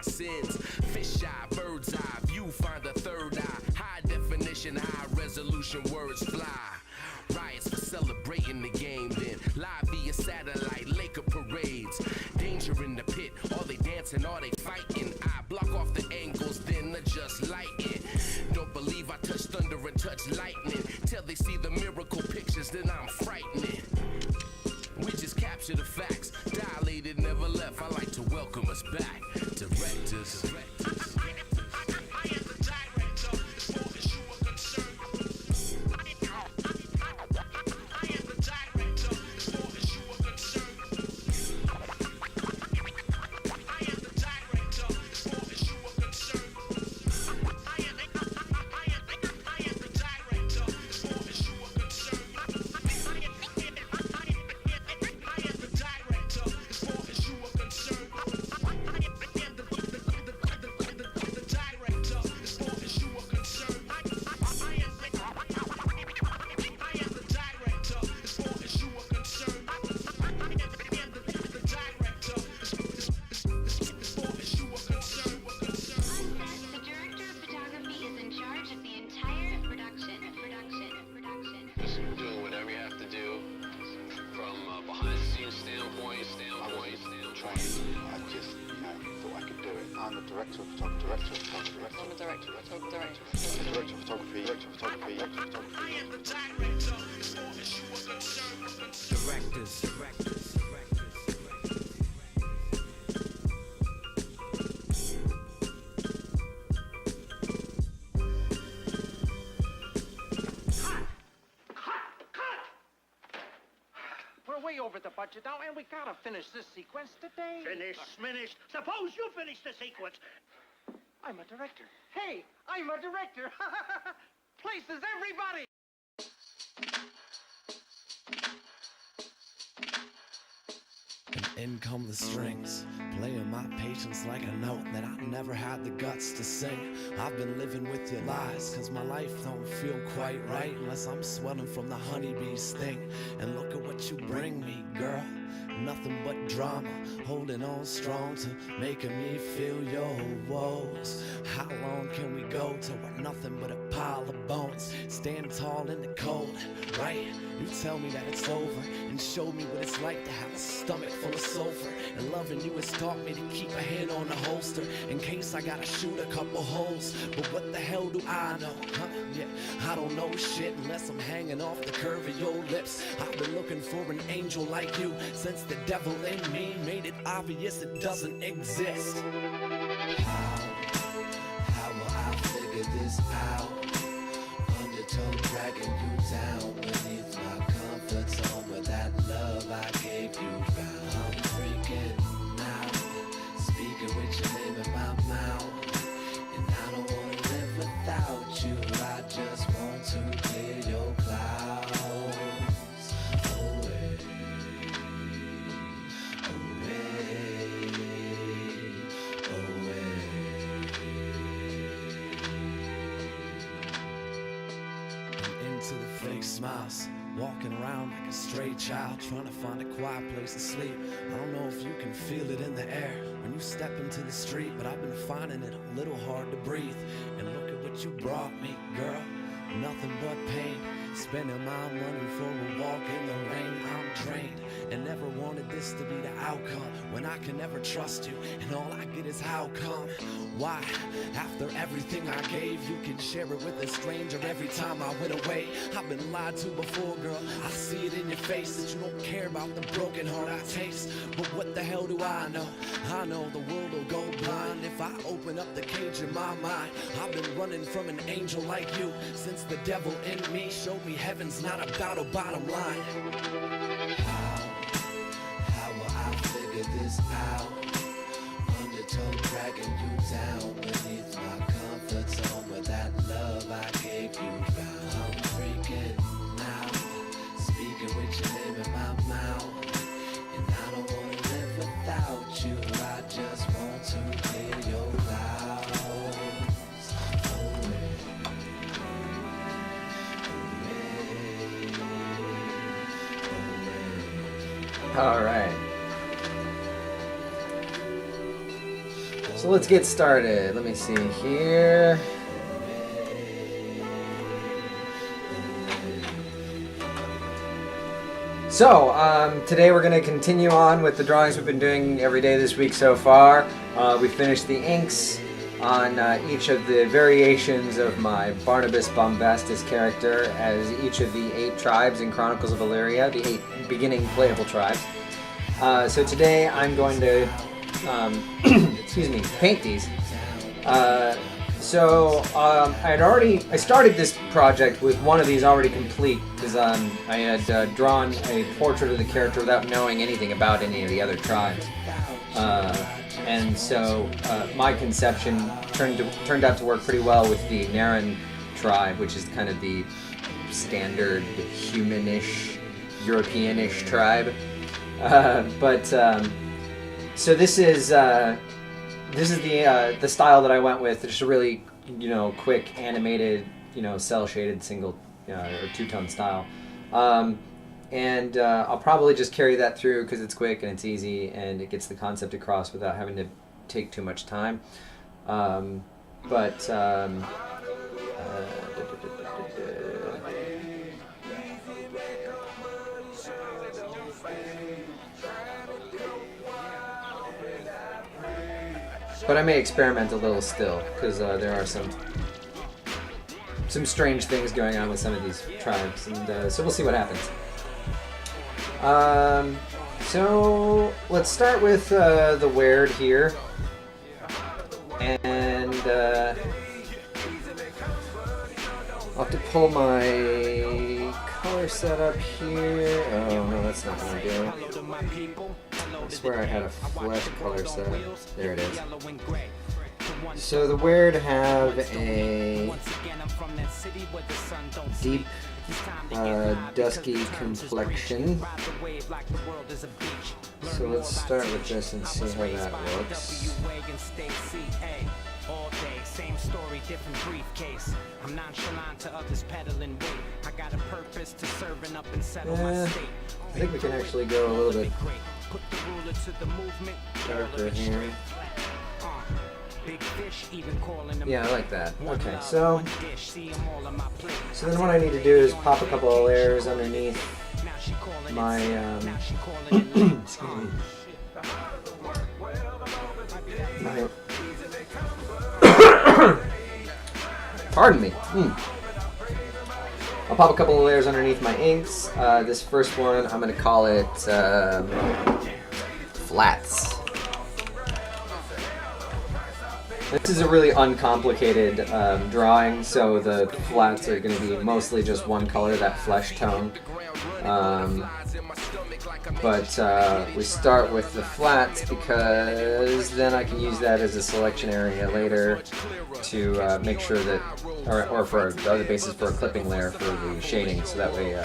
my sins. Fish eye, bird's eye view, find a third eye. High definition, high resolution, words fly. Riots for celebrating the game, then live via satellite, Laker parades. Danger in the pit, are they dancing, are they fighting? I block off the angles, then adjust lighting. Don't believe I touch thunder and touch lightning. Till they see the miracle pictures, then I'm frightening. We just capture the facts, dilated, never left. I like to welcome us back, directors. I'm the director of photography. I am the director, as far as you are concerned. Directors. We're way over the budget now, and we gotta finish this sequence today. Finished. Suppose you finish the sequence. I'm a director. Hey, I'm a director. Places everybody. In come the strings, playing my patience like a note that I never had the guts to sing. I've been living with your lies, cause my life don't feel quite right unless I'm swelling from the honeybee's sting. And look at what you bring me, girl. Nothing but drama, holding on strong to making me feel your woes. How long can we go till we're nothing but a pile of bones? Stand tall in the cold, right? You tell me that it's over and show me what it's like to have a stomach full of sulfur. And loving you has taught me to keep a hand on the holster in case I gotta shoot a couple holes. But what the hell do I know, huh? Yeah, I don't know shit unless I'm hanging off the curve of your lips. I've been looking for an angel like you since the devil in me made it obvious it doesn't exist. How will I figure this out? Undertow dragging you down beneath my comfort zone where that love I gave you found. I'm freaking out, speaking with your name in my mouth, and I don't wanna live without you. I just want to clear your clouds away. Into the fake smiles, walking around like a stray child, trying to find a quiet place to sleep. I don't know if you can feel it in the air when you step into the street, but I've been finding it a little hard to breathe. And look at what you brought me, girl, nothing but pain. Spending my money for a walk in the rain. I'm drained and never wanted this to be the outcome when I can never trust you and all I get is how come. Why, after everything I gave, you can share it with a stranger every time I went away. I've been lied to before, girl, I see it in your face that you don't care about the broken heart I taste. But what the hell do I know? I know the world will go blind if I open up the cage in my mind. I've been running from an angel like you since the devil in me showed me heaven's not about a bottom line. How will I figure this out? Undertow dragging you down beneath my comfort zone where that love I gave you found. I'm freaking out, speaking with your name in my mouth, and I don't wanna live without you. I just want to clear your clouds away. All right. So let's get started. Let me see here. So, today we're going to continue on with the drawings we've been doing every day this week so far. We finished the inks on each of the variations of my Barnabas Bombastus character as each of the 8 tribes in Chronicles of Illyria, the 8 beginning playable tribes. So today I'm going to, excuse me, paint these. I started this project with one of these already complete because I had drawn a portrait of the character without knowing anything about any of the other tribes. And so my conception turned out to work pretty well with the Naren tribe, which is kind of the standard humanish, Europeanish tribe. So this is the style that I went with. Just a really, quick animated, cell shaded single or two-tone style. And I'll probably just carry that through because it's quick and it's easy and it gets the concept across without having to take too much time. But I may experiment a little still because there are some strange things going on with some of these tribes, and so we'll see what happens. So let's start with the Weird here, and I'll have to pull my color set up here. Oh no, that's not gonna do it. I swear I had a flesh color set. There it is. So the Weird have a deep, dusky complexion. So let's start with this and see how that looks. All day, same story, different briefcase. I'm nonchalant to others peddling weight. I got a purpose to serving up and settle my state. I think we can actually go a little bit Put the ruler to the movement. darker here. Big fish even calling them. Yeah, I like that. Okay, so then what I need to do is pop a couple of layers underneath my excuse me. Pardon me. I'll pop a couple of layers underneath my inks. This first one, I'm going to call it flats. This is a really uncomplicated drawing, so the flats are going to be mostly just one color, that flesh tone. We start with the flats because then I can use that as a selection area later to make sure that, or for the other basis for a clipping layer for the shading, so that way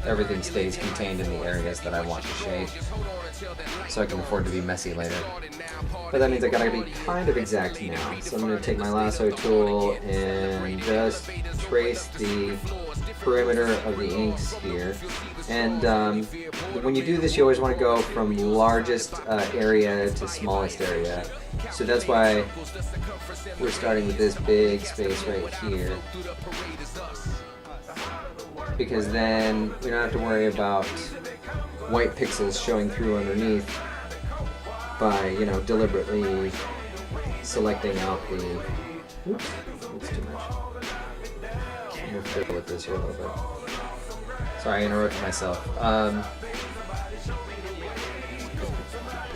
everything stays contained in the areas that I want to shade, so I can afford to be messy later. But that means I gotta be kind of exact now. So I'm gonna take my lasso tool and just trace the perimeter of the inks here. And when you do this, you always want to go from largest area to smallest area. So that's why we're starting with this big space right here, because then we don't have to worry about white pixels showing through underneath by, deliberately selecting out the... Oops, that's too much. I'm going to fiddle with this here a little bit. Sorry, I interrupted myself.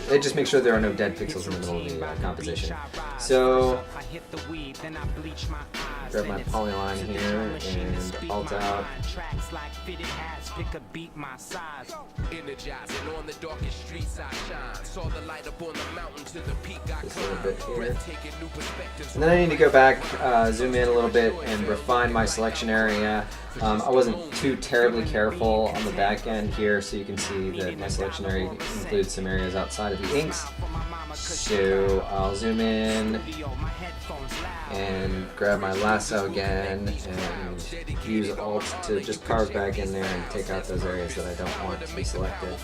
It just makes sure there are no dead pixels in the middle of the composition. So, grab my polyline here and alt out. Just a little bit here. And then I need to go back, zoom in a little bit, and refine my selection area. I wasn't too terribly careful on the back end here, so you can see that my selection area includes some areas outside of the inks. So I'll zoom in and grab my lasso again and use Alt to just carve back in there and take out those areas that I don't want to be selected.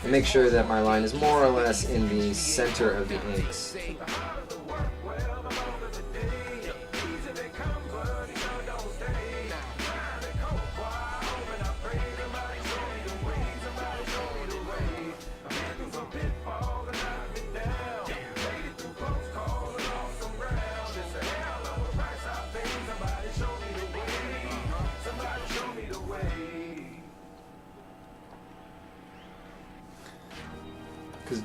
And make sure that my line is more or less in the center of the inks.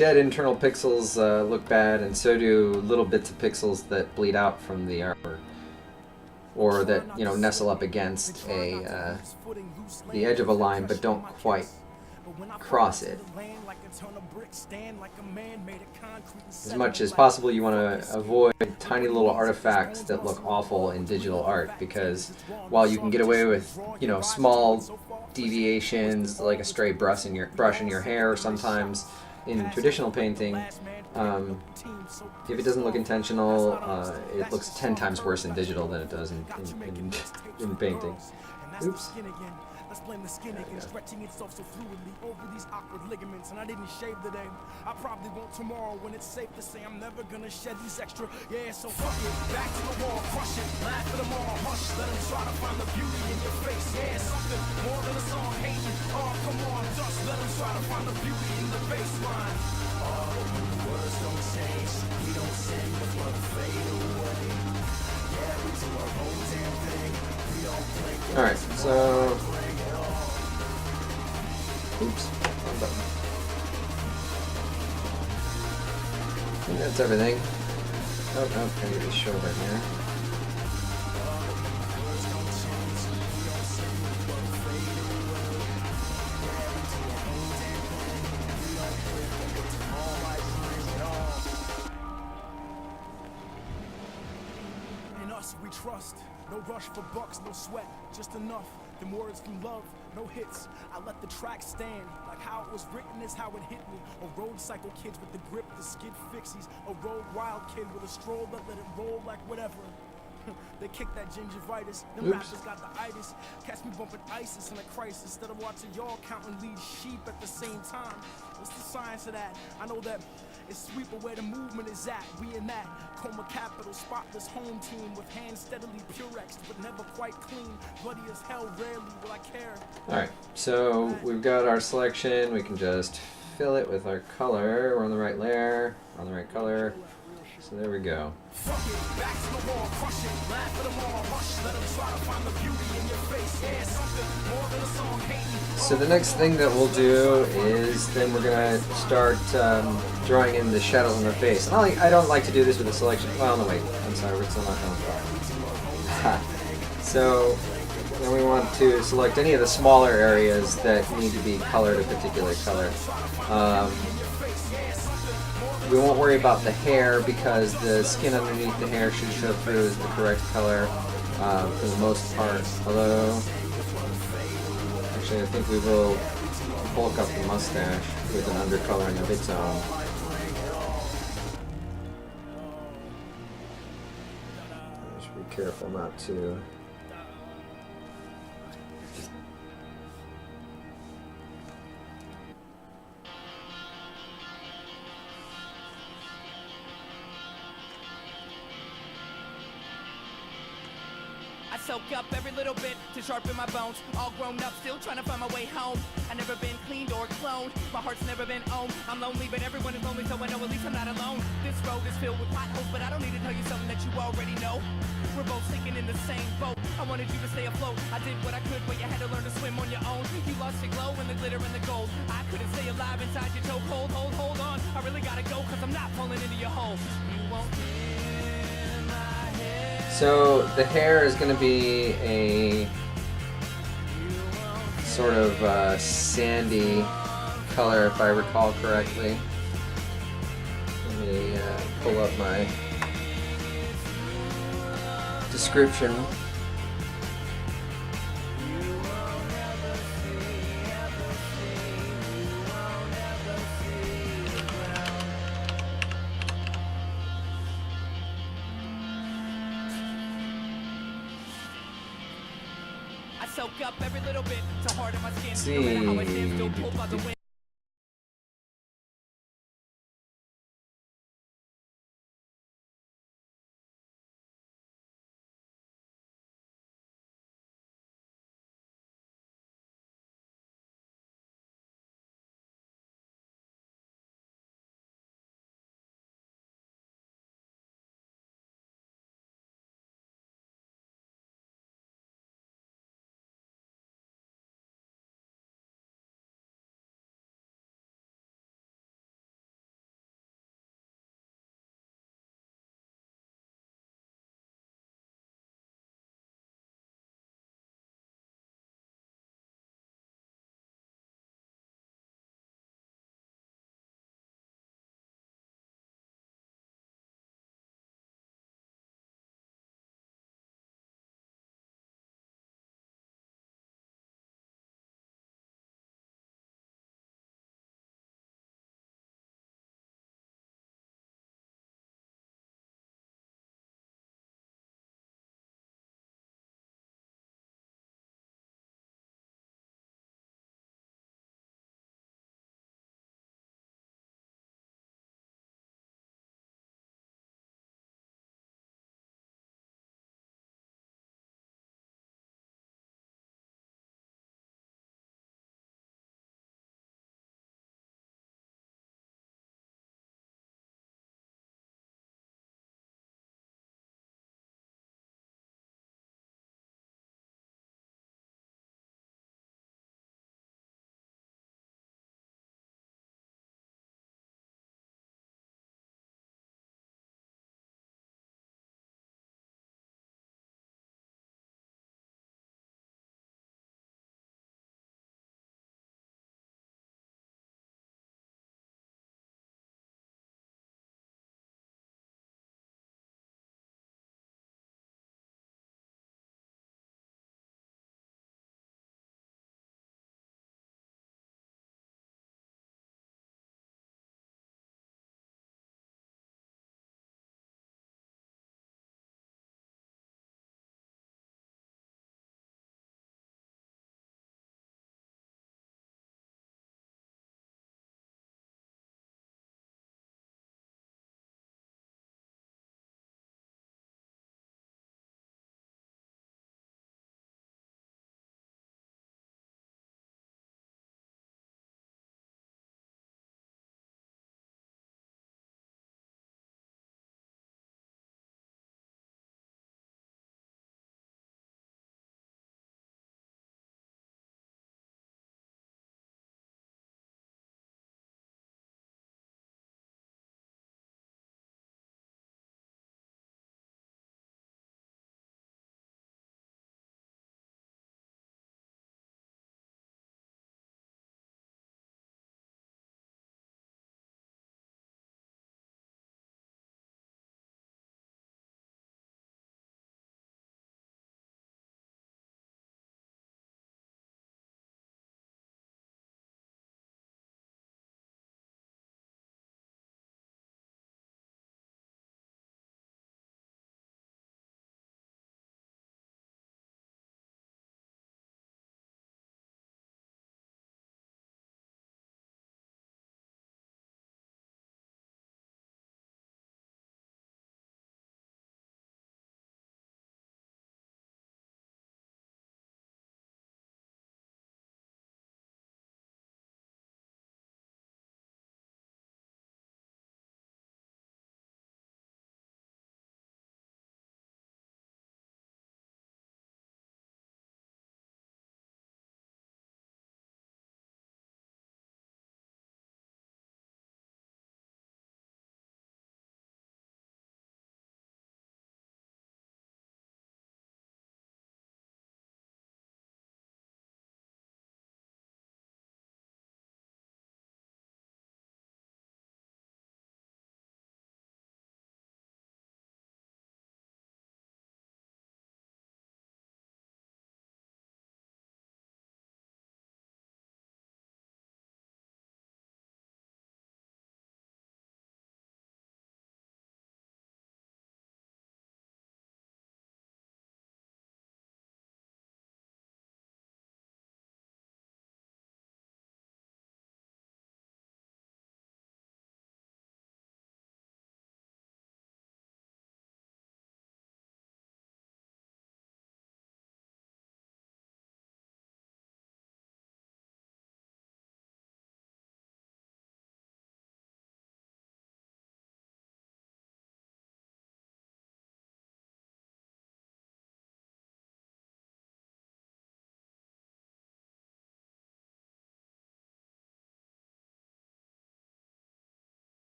dead internal pixels look bad, and so do little bits of pixels that bleed out from the armor, or that, you know, nestle up against a the edge of a line but don't quite cross it. As much as possible, you want to avoid tiny little artifacts that look awful in digital art, because while you can get away with, you know, small deviations like a stray brush in your hair sometimes in traditional painting, if it doesn't look intentional, it looks 10 times worse in digital than it does in painting. Oops. Let's blame the skin again, stretching itself so fluidly over these awkward ligaments. And I didn't shave today. I probably won't tomorrow when it's safe to say I'm never gonna shed these extra. Yeah, so fuck it, back to the wall, crush it, laugh at them all, hush. Let them try to find the beauty in your face. Yeah, something more than a song hating. Oh, come on, dust. Let them try to find the beauty in the baseline. Oh, when the words don't change, we don't sing, but we'll fade away. Yeah, we do our own damn thing. We don't play. Alright, so... Oops, wrong button. I think that's everything. Oh, I need to show right here. In us we trust. No rush for bucks, no sweat, just enough. Them words from love, no hits. I let the track stand, like how it was written is how it hit me. A road cycle kids with the grip, the skid fixies. A road wild kid with a stroll that let it roll like whatever. They kicked that gingivitis. Them rappers got the itis. Catch me bumping ISIS in a crisis instead of watching y'all counting lead sheep at the same time. What's the science of that? I know that it's sweep where the movement is at. We in that coma capital, spotless home team with hands steadily Purex, but never quite clean. Bloody as hell, rarely will I care. Alright, so we've got our selection. We can just fill it with our color. We're on the right layer, we're on the right color. So there we go. Fuck it, back to the wall, crush it, laugh at them all, hush, let them try to find the beauty in your face. Yeah, something more than a song hating. So the next thing that we'll do is then we're gonna start drawing in the shadows on their face. And I don't like to do this with a selection. Well, no, wait. I'm sorry, we're still not done. So then we want to select any of the smaller areas that need to be colored a particular color. We won't worry about the hair because the skin underneath the hair should show through as the correct color for the most part. Although, actually I think we will bulk up the mustache with an undercoloring of its own. I should be careful not to... Soak up every little bit to sharpen my bones. All grown up, still trying to find my way home. I never been cleaned or cloned. My heart's never been owned. I'm lonely, but everyone is lonely, so I know at least I'm not alone. This road is filled with potholes, but I don't need to tell you something that you already know. We're both sinking in the same boat. I wanted you to stay afloat. I did what I could, but you had to learn to swim on your own. You lost your glow in the glitter and the gold. I couldn't stay alive inside your chokehold. Hold on. I really gotta go, cause I'm not falling into your hole. You won't hear my head. So the hair is going to be a sort of sandy color, if I recall correctly. Let me pull up my description. Soak up every little bit to harden my skin. No matter how I stand still pulled by the wind.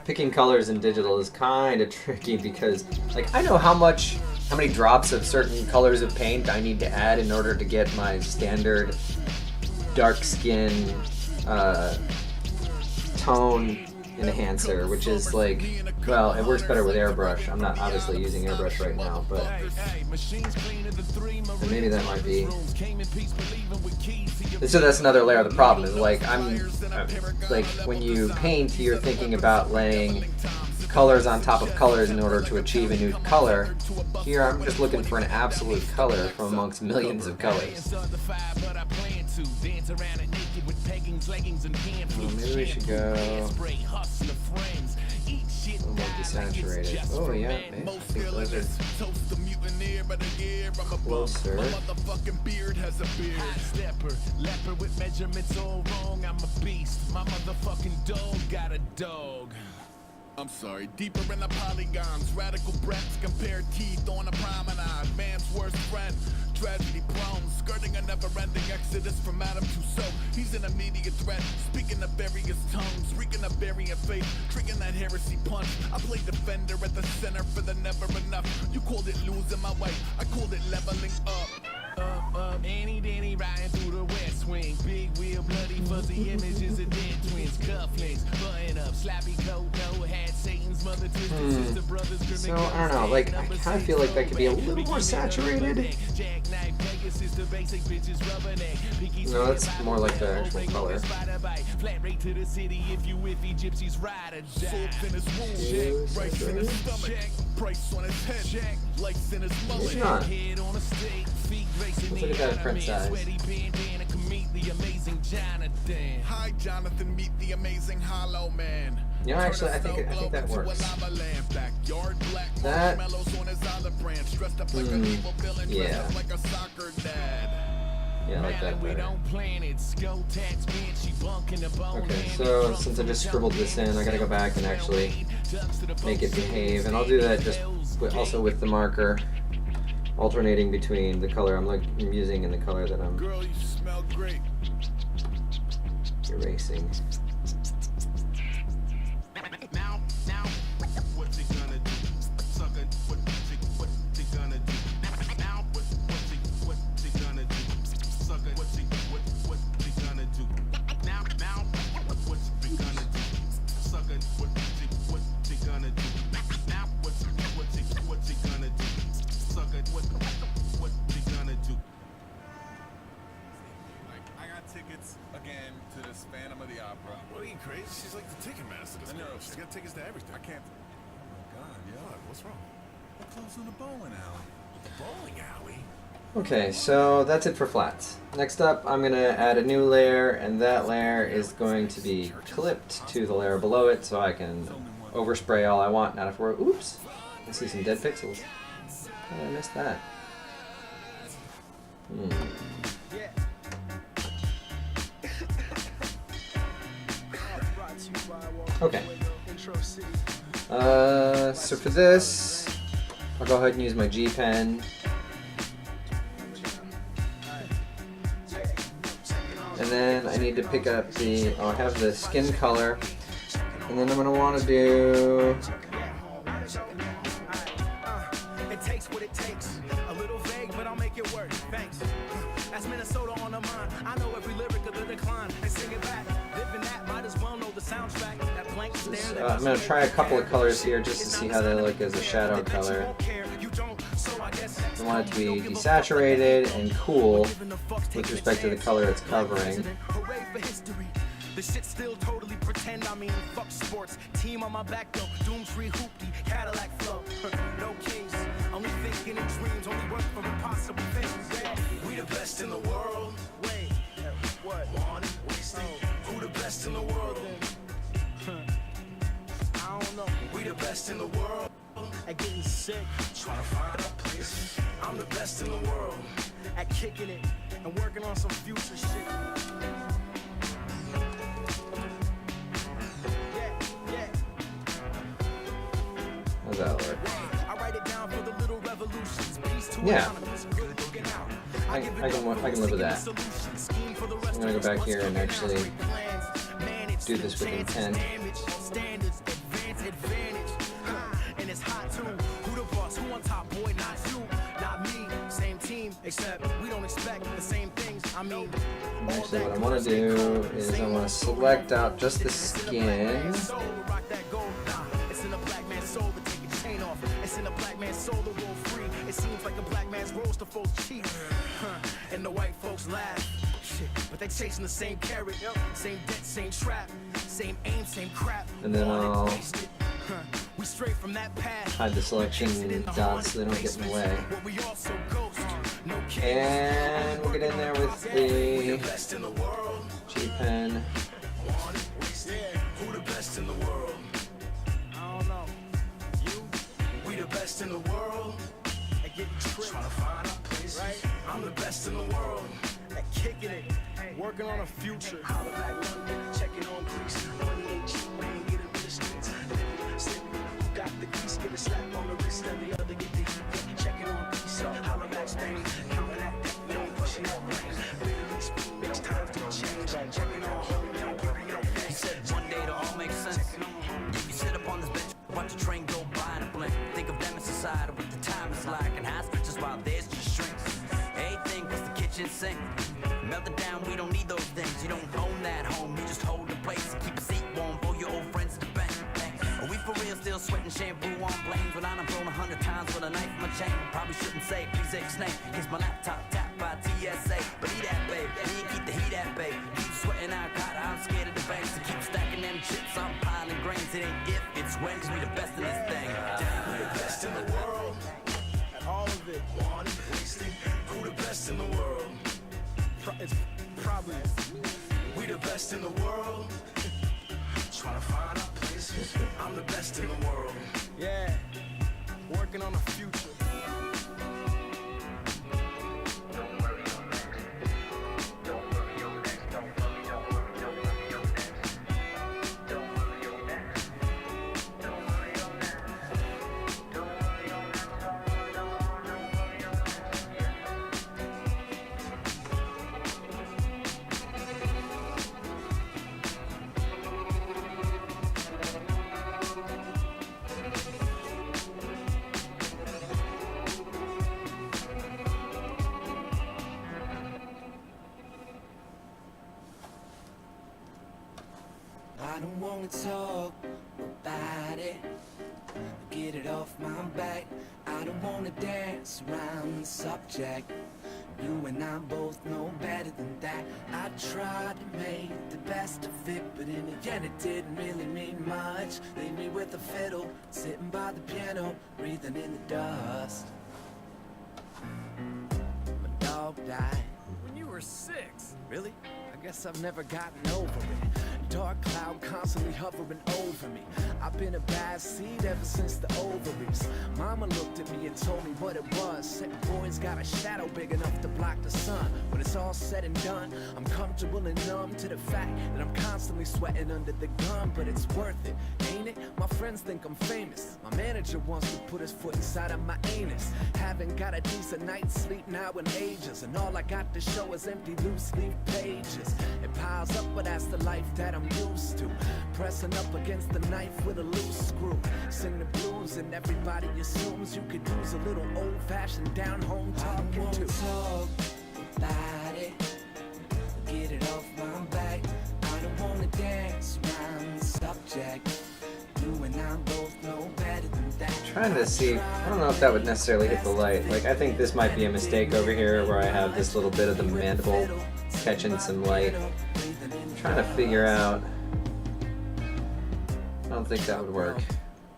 picking colors in digital is kind of tricky because, like, I know how many drops of certain colors of paint I need to add in order to get my standard dark skin tone enhancer, which is like, well, it works better with airbrush. I'm not obviously using airbrush right now, but maybe that might be. So that's another layer of the problem. Is like like when you paint, you're thinking about laying colors on top of colors in order to achieve a new color. Here, I'm just looking for an absolute color from amongst millions of colors. Maybe we should go a little more desaturated. Oh yeah, man. I think those are closer. I'm sorry, deeper in the polygons, radical breaths, compare teeth on a promenade, man's worst friend, tragedy prone, skirting a never-ending exodus from Adam to so. He's an immediate threat, speaking of various tongues, reeking of variant faith, drinking that heresy punch. I play defender at the center for the never enough. You called it losing my way, I called it leveling up. Annie Danny riding through the West Wing. Big wheel, bloody fuzzy images of dead twins. Cufflinks, button up, slappy coat, no hat, Satan's mother, twisted sister, brothers. So, I don't know, like, I kind of feel like that could be a little more saturated. No, that's more like the actual color. Maybe not. Let's look at that print size. Hi, Jonathan, meet the amazing Hollow Man. You know, actually, I think that works. That, yeah. Yeah, I like that better. Okay, so since I just scribbled this in, I gotta go back and actually make it behave, and I'll do that just also with the marker, alternating between the color I'm using and the color that I'm erasing. Again to this Phantom of the Opera. What are you crazy? She's like the Ticketmaster. I know. She's got tickets to everything. I can't. Oh my God, yeah. What's wrong? We're closing the bowling alley. The bowling alley? Okay, so that's it for flats. Next up, I'm going to add a new layer, and that layer is going to be clipped to the layer below it, so I can overspray all I want. Not if we're... Oops! I see some dead pixels. How did I miss that? Okay. So for this, I'll go ahead and use my G pen. And then I need to pick up the, I have the skin color. And then I'm going to want to do... It takes what it takes. A little vague, but I'll make it work. Thanks. That's Minnesota on the mind. I know every lyric of the decline. And sing it back. Living that, might as well know the soundtrack. That blank stare. I'm going to try a couple of colors here just to see how they look as a shadow color. I want it to be desaturated and cool with respect to the color it's covering. The shit still totally pretend. I mean, fuck sports. Team on my back though. Doomsday hoopty, Cadillac flow. No kings, only thinking in dreams. Only work for impossible things. Yeah. We the best in the world. Wait, what? Wanted, wasting. Who the best in the world? I don't know. We the best in the world. At getting sick, trying to find a place. I'm the best in the world. At kicking it and working on some future shit. How's that work? Yeah. I can live with that. I'm gonna go back here and actually do this with intent. advantage. And it's hot too. Who the boss? Who on top, boy? Not you, not me. Same team, except we don't expect the same things. I mean, Actually, what I want to do is I want to select out just the skin. It's in a black man's soul to take a chain off. It's in a black man's soul to roll free. It seems like a black man's rose to folks cheap. And the white folks laugh. Shit, but they chasing the same carrot, same debt, same trap, same aim, same crap. And then I'll we straight from that path. hide the selection dots so they don't get in the way. And we'll get in there with the G pen. Who the best in the world? I don't know. You? We the best in the world. At getting tricked. Trying to find our place. Right? I'm the best in the world. At kicking it. Working on a future. Checking on Greece. Money ain't cheap. We ain't get it to the streets. Got the grease, get a slap on the wrist, and the other get the heat. Checking on peace, holla back Spain. Counting that, we ain't pushing that range. Makes time to change. Checking on home, now carry on. He said one day it'll all make sense. If you sit up on this bench, watch a train go by in a blink. Think of them in society, what the time is like, and how stretches while theirs just shrinks. Everything was the kitchen sink. Melt it down, we don't need those things. You don't own that home, you just hold the place. Keep a seat warm for your old friends to bang. Are we for real still sweating shampoo on planes when I done blown 100 times with a knife in my chain? Probably shouldn't say, please explain. Here's my laptop tapped by TSA. But eat that, babe. Me and keep the heat at, babe. Keep sweating out, caught I'm scared of the banks. To keep stacking them chips, I'm piling grains. It ain't if, it's when, 'cause we the best in this thing. We the best in the world. And all of it. Wanted, wasted. Who the best in the world? It's probably we the best in the world. Trying to find our place. I'm the best in the world. Yeah, working on a future. Don't worry your next. Don't worry your next. Don't worry your next. Don't worry your next. Don't worry your next. Don't worry your next. Don't worry your next. I don't wanna talk about it, get it off my back. I don't wanna dance around the subject. You and I both know better than that. I tried to make the best of it, but in the end it didn't really mean much. Leave me with a fiddle, sitting by the piano, breathing in the dust. My dog died when you were 6. Really? I guess I've never gotten over it. Dark cloud constantly hovering over me. I've been a bad seed ever since the ovaries. Mama looked at me and told me what it was. Said boy's got a shadow big enough to block the sun. When it's all said and done, I'm comfortable and numb to the fact that I'm constantly sweating under the gun. But it's worth it, ain't it? My friends think I'm famous. My manager wants to put his foot inside of my anus. Haven't got a decent night's sleep now in ages, and all I got to show is empty loose leaf pages. It piles up, but that's the life that I'm used to. Pressing up against the knife with a loose screw. Sing the blues and everybody assumes you could use a little old-fashioned down-home talking to. Talk about it, get it off my back. I don't wanna dance around the subject. You and I both know better than that. Trying to see, I don't know if that would necessarily hit the light. Like, I think this might be a mistake over here where I have this little bit of the mandible catching some light. I'm trying to figure out. I don't think that would work.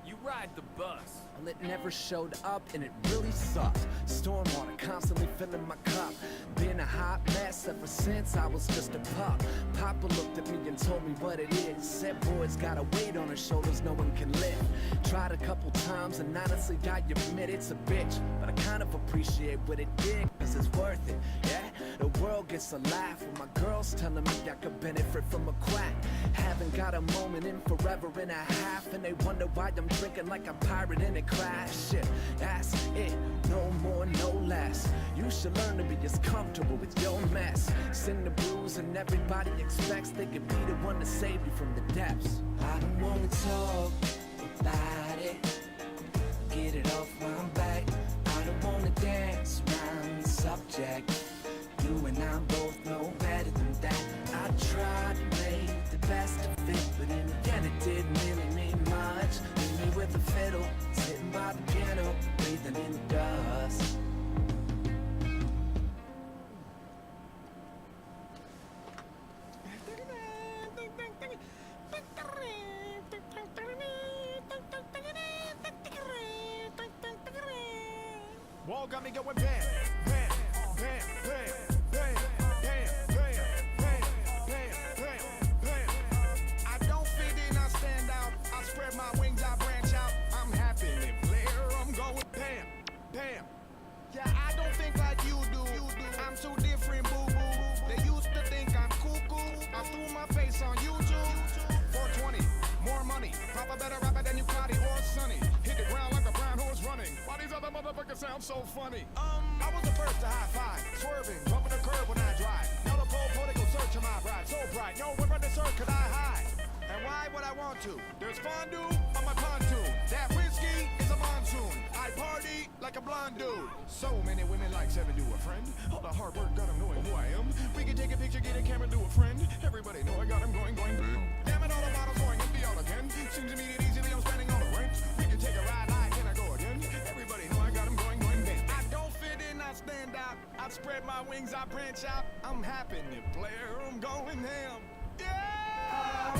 You ride the bus. Well, it never showed up and it really sucked. Stormwater constantly filling my cup. Been a hot mess ever since I was just a pup. Papa looked at me and told me what it is. Said boy's got a weight on his shoulders no one can lift. Tried a couple times and honestly I admit it's a bitch. But I kind of appreciate what it did, cause it's worth it. Yeah, the world gets a laugh when my girl's telling me I could benefit from a quack. Haven't got a moment in forever and a half, and they wonder why I'm drinking like a pirate in a crash ship. That's it, no more, no less. You should learn to be as comfortable with your mess. Sing the blues and everybody expects they could be the one to save you from the depths. I don't wanna talk body. Get it off when I'm back. I don't wanna dance around the subject. You and I both know better than that. I tried to make the best of it, but in the end it didn't really mean much. Leave me with the fiddle, sitting by the piano, breathing in the dust. Wall got me going bam, bam, bam, bam, bam, bam, bam, bam, bam, bam, bam. I don't fit in, I stand out. I spread my wings, I branch out. I'm happy in Blair, I'm going bam, bam. Yeah, I don't think like you do. I'm too different, boo-boo. They used to think I'm cuckoo. I threw my face on YouTube. 420, more money. Pop a better rapper than you, Cloudy or Sunny. Hit the ground like a brown horse running. Why these other motherfuckers sound so funny? I was the first to high five, swerving, bumping the curb when I drive. Now the pole they go search my bride. So bright, no where the search could I hide? And why would I want to? There's fondue on my pontoon. That whiskey is a monsoon. I party like a blonde dude. So many women like 7 do a friend. All the hard work got them knowing who I am. We can take a picture, get a camera, do a friend. Everybody know I got them going, going, boom. Damn it, all the bottles going empty all again. Seems to me that easily I'm spending all the rent. We can take a ride, can I go again? Everybody know I got them going, going, bang. I don't fit in, I stand out. I spread my wings, I branch out. I'm happy in Blair, I'm going ham. Yeah!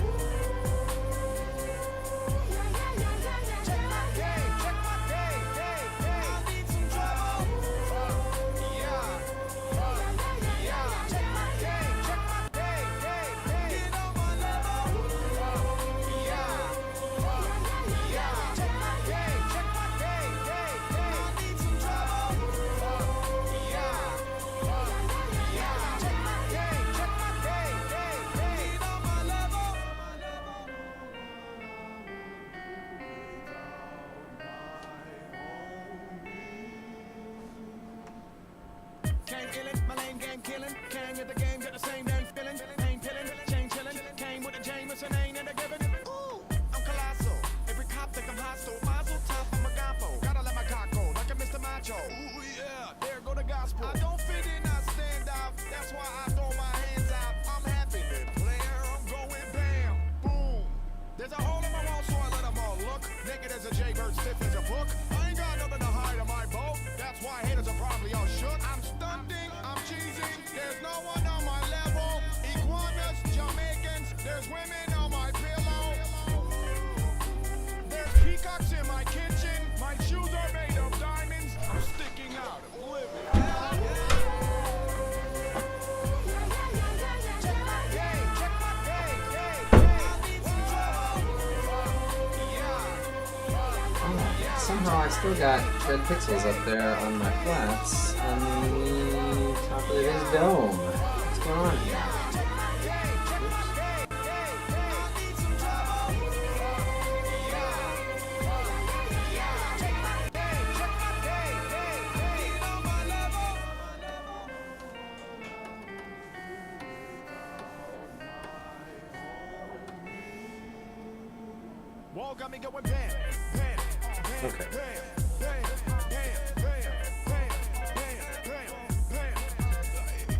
Can't kill it, my lame gang killing. Can't get the game, get the same damn feeling. Ain't pillin', chain chillin'. Came with a Jameson, ain't in a given. Ooh, I'm colossal. Every cop think I'm hostile. Mazel tov, I'm a goppo. Gotta let my cock go, like a Mr. Macho. Ooh, yeah, there go the gospel. I don't fit in, I stand out. That's why I throw my hands out. I'm happy to Blair, I'm going bam, boom. There's a hole in my wall, so I let them all look. Naked as a jaybird, stiff as a book. I ain't got nothing to hide on my boat. That's why haters are probably all shook. I'm stunting, I'm cheesing. There's no one on my level. Iguanas, Jamaicans. There's women on my pillow. There's peacocks in my kitchen. My shoes are made of diamonds. I'm sticking out, I'm living. Somehow I still got red pixels up there on my flats on the top of his dome. What's going on here? Wall got me going bam, bam. Okay.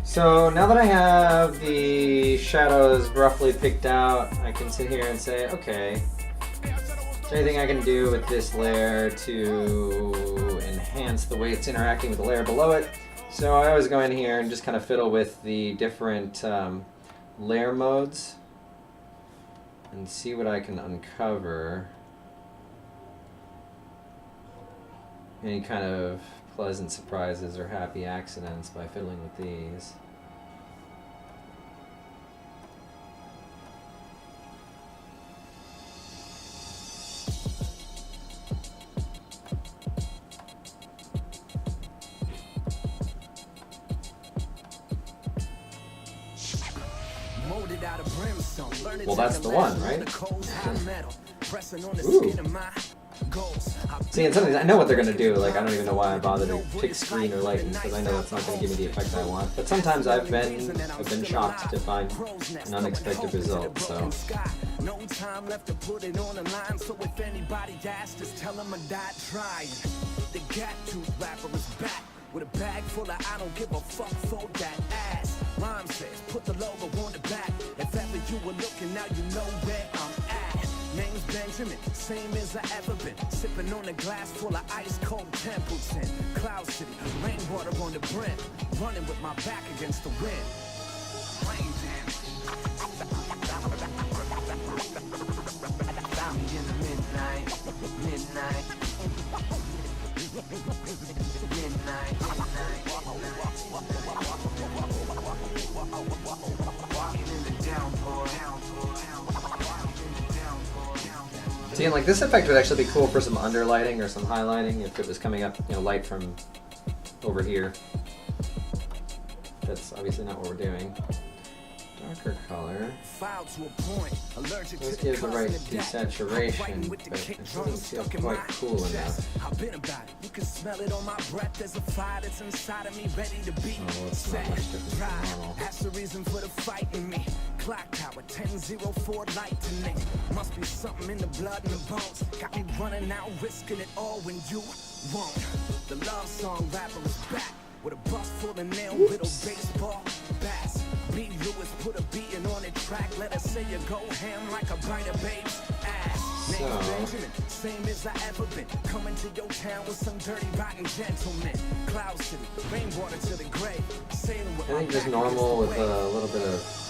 So now that I have the shadows roughly picked out, I can sit here and say, okay, is there anything I can do with this layer to enhance the way it's interacting with the layer below it? So I always go in here and just kind of fiddle with the different layer modes and see what I can uncover. Any kind of pleasant surprises or happy accidents by fiddling with these. Well, that's the one, right? Ooh. See, and sometimes I know what they're gonna do. Like I don't even know why I bother to pick screen or lighting because I know that's not gonna give me the effect I want. But sometimes I've been shocked to find an unexpected result. So. No time left to put it on the line, so if anybody asks, just tell them I died trying. The Gat-Tooth rapper is back with a bag full of I don't give a fuck for that ass. Rhyme says, put the logo on the back. If ever you were looking, now you know where I'm at. Name's Benjamin, same as I ever been. Sipping on a glass full of ice cold Templeton. Cloud City, rainwater on the brim. Running with my back against the wind. Rain dance. Found me in the midnight. Walking in the downpour. See, and like this effect would actually be cool for some underlighting or some highlighting if it was coming up, you know, light from over here. That's obviously not what we're doing. Darker color. Let's give the right desaturation, but it doesn't feel quite cool enough. You can smell it on my breath. There's a fire that's inside of me, ready to be set. That's the reason for the fight in me. Clock tower 1004 lightning. Must be something in the blood and the bones. Got me running out, risking it all when you won't. The love song rapper is back with a bus full of nail little baseball bats. B. Lewis put a beating on the track. Let us say you go ham like a bite of babe's ass. Name Benjamin, same as I ever been. Coming to your town with some dirty rotten gentlemen. Cloud City, rainwater to the grave. Sailing with I think just normal with a little bit of.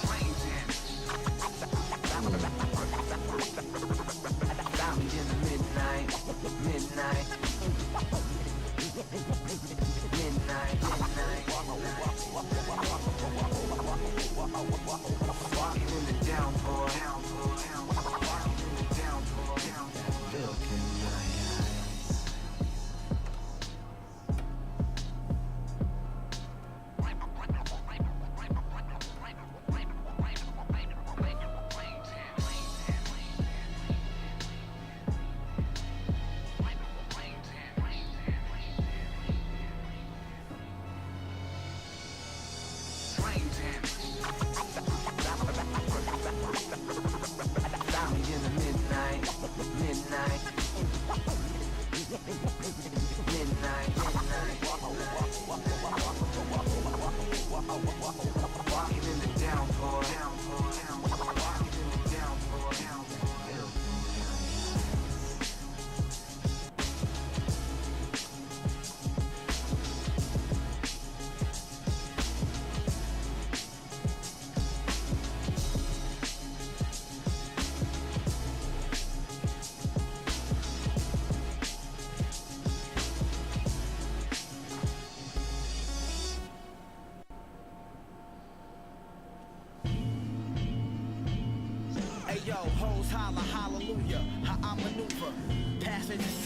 Walking in the downpour.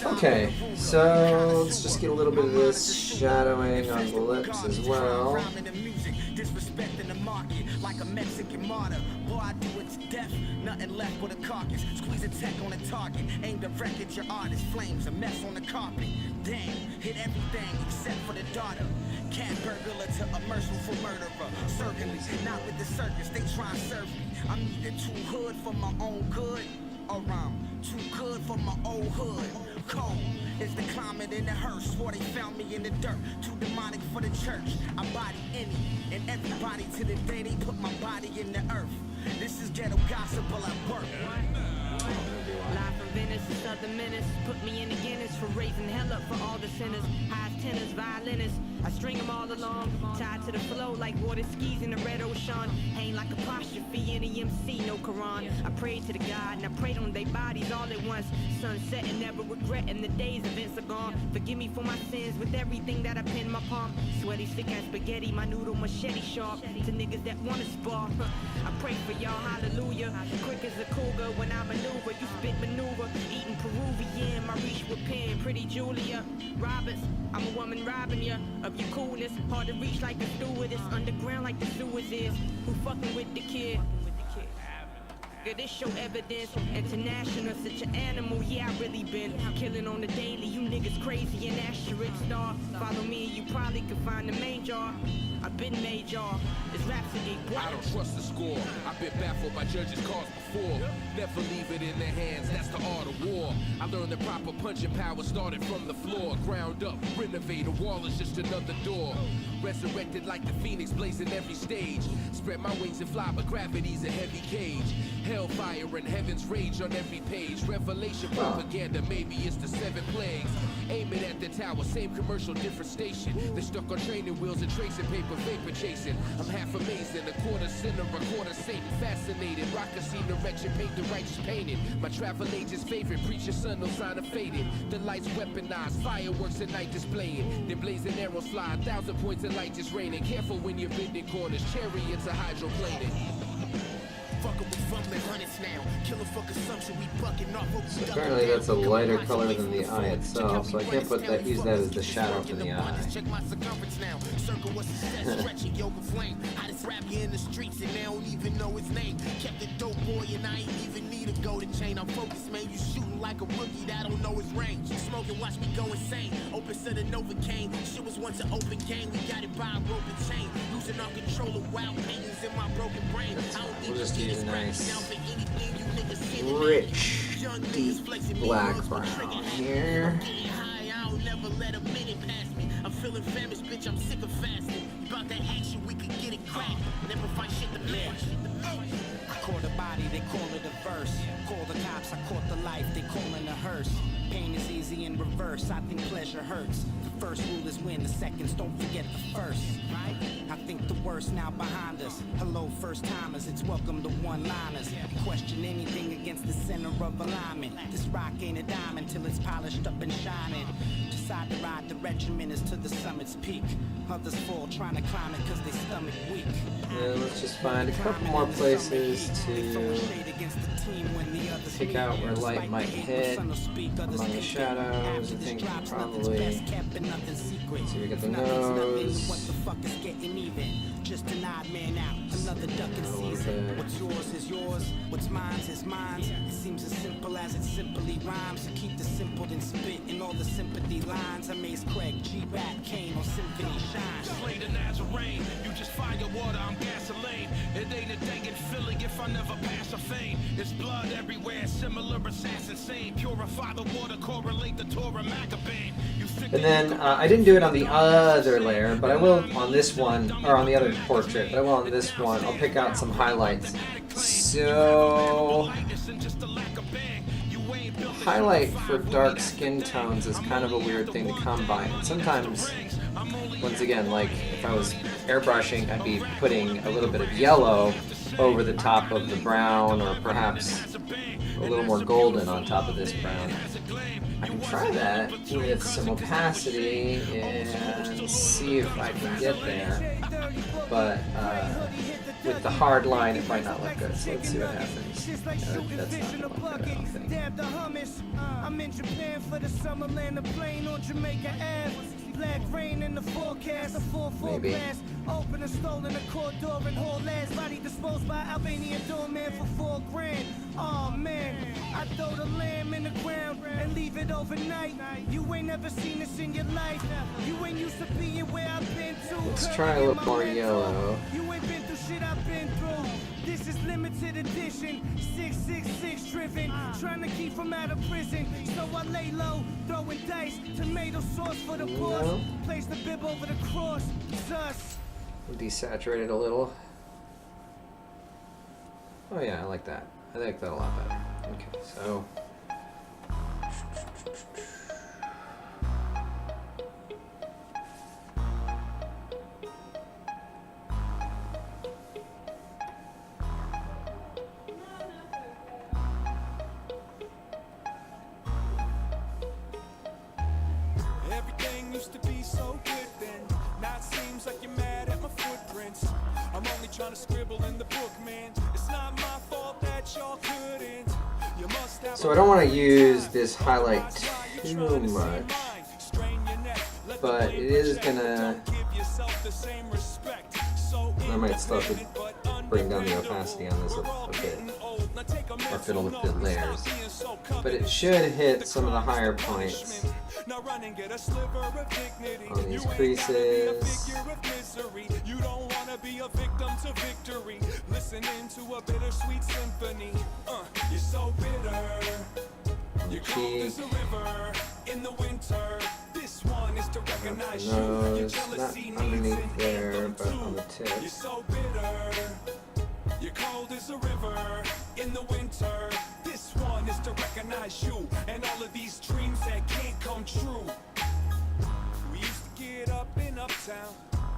Okay, so let's just get a little bit of this shadowing on the lips as well. Disrespecting the market like a Mexican martyr. Boy, I do it to death, nothing left but a carcass. Squeeze a tech on a target, aim direct at your artist. Flames, a mess on the carpet. Damn, hit everything except for the daughter. Cat burglar to a merciful murderer. Certainly, not with the circus, they try and serve me. I'm either too hood for my own good, or I'm too good for my old hood. Cold is the climate in the hearse. Swore they found me in the dirt. Too demonic for the church. I body any and everybody to the day they put my body in the earth. This is ghetto gospel at work. Live from Venice, the Southern Menace. Put me in the Guinness for raising hell up for all the sinners. Highs, tenors, violinists. I string them all along, tied to the flow like water skis in the red ocean. Hang like apostrophe in the MC, no Quran. I prayed to the God and I prayed on their bodies all at once. Sunset and never regretting the days events are gone. Forgive me for my sins with everything that I pin in my palm. Sweaty, thick as spaghetti, my noodle machete sharp. To niggas that wanna spar. I pray for y'all, hallelujah. Quick as a cougar when I maneuver, you spit maneuver. Eating Peruvian, my reach with pen. Pretty Julia Roberts, I'm a woman robbing ya of your coolness. Hard to reach like the stewardess, underground like the Suez is. Who fucking with the kid? nigga, this your evidence. International, such an animal, yeah, I really been killing on the daily. You niggas crazy and asterisk star. Follow me, you probably could find the main jar. I've been made, y'all. It's Rhapsody. I don't trust the score. I've been baffled by judges' calls before. Never leave it in their hands, that's the art of war. I learned the proper punching power started from the floor. Ground up, renovate, a wall is just another door. Resurrected like the phoenix, blazing every stage. Spread my wings and fly, but gravity's a heavy cage. Hellfire and heaven's rage on every page. Revelation propaganda, maybe it's the 7 plagues. Aiming at the tower, same commercial, different station. They're stuck on training wheels and tracing paper, vapor chasing. I'm half amazing, a quarter sinner, a quarter Satan. Fascinated, rock a scene, direction, paint the righteous painted. My travel agent's favorite, preacher son, no sign of fading. The lights weaponized, fireworks at night displaying. Then blazing arrows fly, 1,000 points of light just raining. Careful when you're bending corners, chariots are hydroplaning. So apparently that's a lighter color than the eye itself, so I can't put that, use that as the shadow for the eye. I'm focused, man. You shooting like a rookie that don't know his range. Smoking, watch me go insane. Open to the Novocaine. Shit was once an open game. We got it by a rope and chain. Losing all control of wild paintings in my broken brain. We'll just use a nice, rich, deep black brown here. Never let a minute pass me. I'm feeling famished, bitch. I'm sick of fasting. About that action, we could get it cracked. Never find shit to match. I caught a body, they call it a verse. Call the cops, I caught the life, they callin' a hearse. Pain is easy in reverse, I think pleasure hurts. The first rule is win, the seconds don't forget the first, right? I think the worst now behind us. Hello, first timers, it's welcome to one-liners. Question anything against the center of alignment. This rock ain't a diamond till it's polished up and shining. Decide to ride the regiment is to the summit's peak. Others fall trying to climb it cause they stomach weak. And let's just find a couple more places to pick out where light might hit among the shadows. I think probably, so we get the nose. What the fuck is getting even? Just an odd man out, another duck in season. What's yours is yours, what's mine's is mine. It seems as simple as it simply rhymes. So keep the simple and spit in all the sympathy lines. I Maze Craig, G-Rap, Kane on Symphony Shine. Slay the Nazarene, you just fire water, I'm gasoline. It ain't a thing in Philly if I never pass a fame. It's blood everywhere, similar assassin same. Purify the water, correlate the Torah Maccabane. And then I didn't do it on the other layer, but I will on this one, or on the other portrait, but I will on this one. I'll pick out some highlights. So, highlight for dark skin tones is kind of a weird thing to come by. And sometimes, once again, like if I was airbrushing, I'd be putting a little bit of yellow over the top of the brown, or perhaps a little more golden on top of this brown. I can try that with some opacity and see if I can get there, but with the hard line it might not look good, so let's see what happens. That's not going to look good, I don't think. I'm in Japan for the summer land, a plane on Jamaica Ave. Black rain in the forecast, a full glass. Open and stolen a court door and whole last body disposed by Albanian doorman for $4 grand. Oh man, I throw the lamb in the ground and leave it overnight. You ain't never seen this in your life. You ain't used to being where I've been to. Let's try a little more yellow. You ain't been through shit I've been through. This is limited edition, 666 driven, trying to keep from out of prison. So I lay low, throwing dice, tomato sauce for the boss. Place the bib over the cross. Sus. We'll desaturate it a little. Oh yeah, I like that. I like that a lot better. Okay, so. Everything used to be so good then. Now it seems like you're mad at my footprints. I'm only trying to scribble in the book, man. It's not my fault that y'all couldn't. You must have. So I don't want to use this highlight too much, but it is gonna. I might stop it. bring down the opacity on this a bit, or fiddle with the layers. But it should hit some of the higher points on these creases. You don't wanna be a victim to victory. Listening to a bittersweet symphony. You're so bitter. You're cold as a river in the winter. This one is to recognize you. Your jealousy underneath there, but on the tip. You're so bitter. You're cold as a river in the winter. This one is to recognize you and all of these dreams that can't come true. We used to get up in Uptown,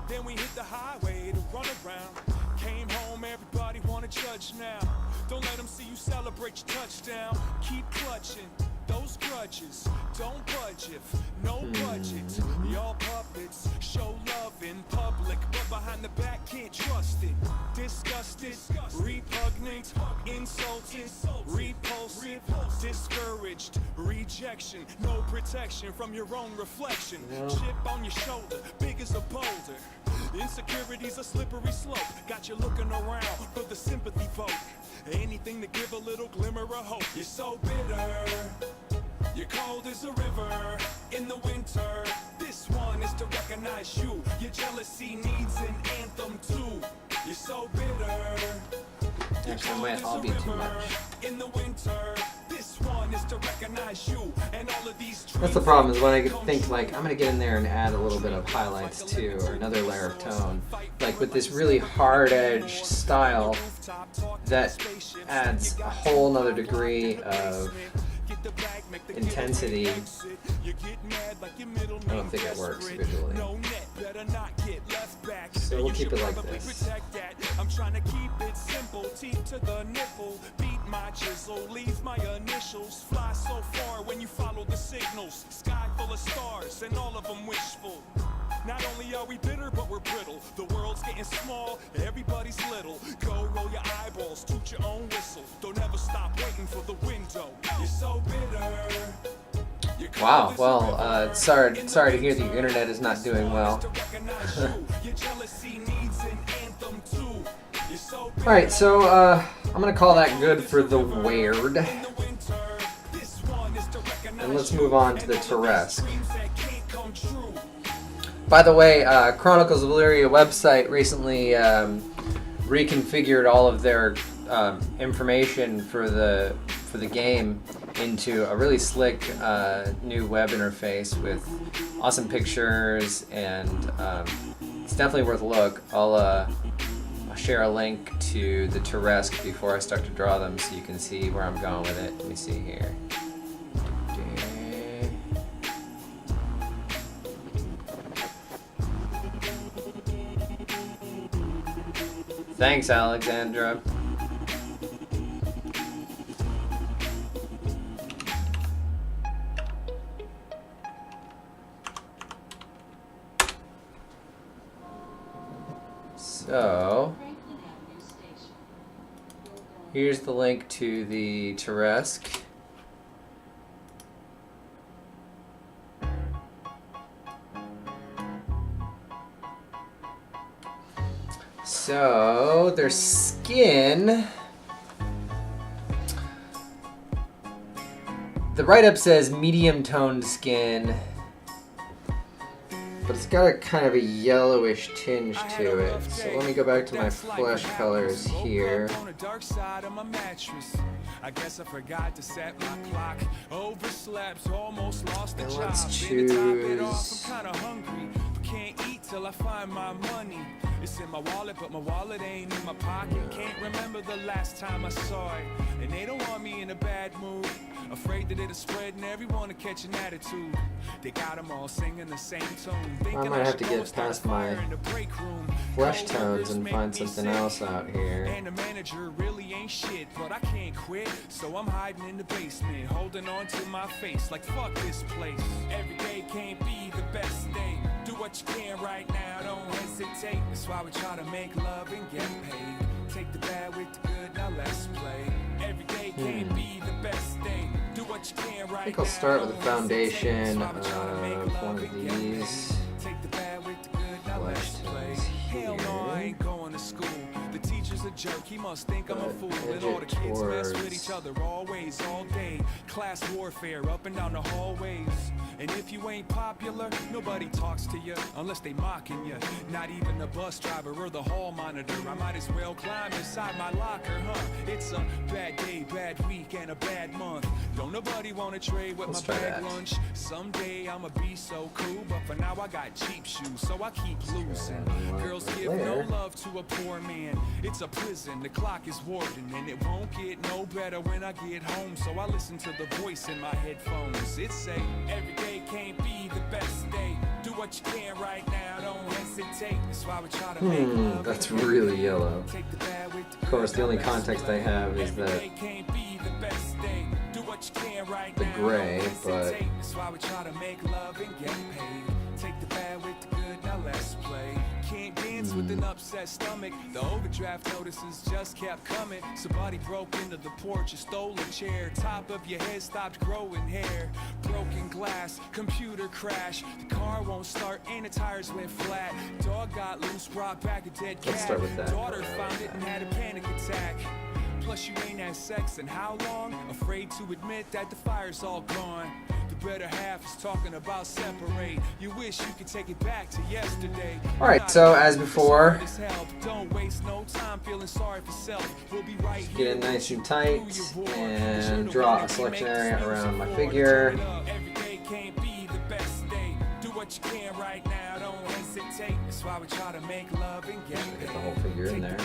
then we hit the highway to run around. Came home, everybody wanna judge now. Don't let them see you celebrate your touchdown. Keep clutching those grudges. Don't budge if no budget. Y'all puppets show love in public, but behind the back can't trust it. Disgusted, repugnant, insulted, repulsive, discouraged, rejection, no protection from your own reflection. Chip on your shoulder, big as a boulder. Insecurity's a slippery slope. Got you looking around for the sympathy vote. Anything to give a little glimmer of hope. You're so bitter. You're cold as a river in the winter. This one is to recognize you. Your jealousy needs an anthem too. You're so bitter. Actually, it might all be too much. In the winter. This one is to recognize you and all of these. That's the problem, is when I think like I'm gonna get in there and add a little bit of highlights too, or another layer of tone. Like with this really hard-edged style, that adds a whole nother degree of intensity. I don't think it works visually. So we'll keep it like this. I'm trying to keep it simple, teeth to the nipple. Beat my chisel, leave my initials. Fly so far when you follow the signals. Sky full of stars and all of them wishful. Not only are we bitter, but we're brittle. The world's getting small, everybody's little. Go roll your eyeballs, toot your own whistle. Don't ever stop waiting for the window. You're so bitter. Wow, well, sorry to hear the internet is not doing well. Alright, so I'm gonna call that good for the weird. And let's move on to the Tarrasque. By the way, Chronicles of Illyria website recently reconfigured all of their information for the game into a really slick new web interface with awesome pictures, and it's definitely worth a look. I'll share a link to the Tarrasque before I start to draw them so you can see where I'm going with it. Let me see here. Thanks, Alexandra. So, here's the link to the Tarrasque. So, their skin, the write-up says medium toned skin, but it's got a kind of a yellowish tinge to it. So let me go back to my flesh colors here. I guess I forgot to set my clock. Overslept, almost lost the job. Let's choose. I'm kind of hungry, but can't eat till I find my money. It's in my wallet, but my wallet ain't in my pocket. Can't remember the last time I saw it. And they don't want me in a bad mood. Afraid that it'll spread and everyone will catch an attitude. They got them all singing the same tune. I might have to get past my flesh tones and find something else out here. And the manager really ain't shit, but I can't quit. So I'm hiding in the basement, holding on to my face like fuck this place. Every day can't be the best day. Do what you can right now, don't hesitate. That's why we try to make love and get paid. Take the bad with the good, now let's play. Every day can't be the best day. Do what you can right now. I think I'll start with the foundation of one of these flesh tones here. a jerk, he must think I'm a fool. edge And all the it kids mess with towards- each other always, all day. Class warfare up and down the hallways. And if you ain't popular, nobody talks to you unless they mocking you. Not even the bus driver or the hall monitor. I might as well climb inside my locker, huh? It's a bad day, bad week, and a bad month. Don't nobody wanna trade with Let's my try bag that. lunch. Someday I'ma be so cool, but for now I got cheap shoes, so I keep losing. Girls give no there. love to a poor man. It's a prison, the clock is warden, and it won't get no better when I get home. So I listen to the voice in my headphones. It say, every day can't be the best day. Do what you can right now, don't hesitate. That's why we try to make love. That's really yellow. Take the bad with the Of course, the only good, context I have is every that day can't be the best day. Do what you can right the now, gray, don't but hesitate. That's why we try to make love and get paid. Take the bad with the good, now let's play. Can't dance with an upset stomach. The overdraft notices just kept coming. Somebody broke into the porch and stole a chair. Top of your head stopped growing hair. Broken glass, computer crash. The car won't start and the tires went flat. Dog got loose, brought back a dead cat. Let's start with that. Daughter found it and had a panic attack. Plus you ain't had sex in how long? Afraid to admit that the fire's all gone. The better half is talking about separate. You wish you could take it back to yesterday. Alright, so as before, Don't waste no time feeling sorry for self. We'll be right get it nice and tight and draw a selection area around my figure. Every day can't be the best day. Do what you can right now, don't hesitate. That's why we try to make love and get Get the whole figure in there.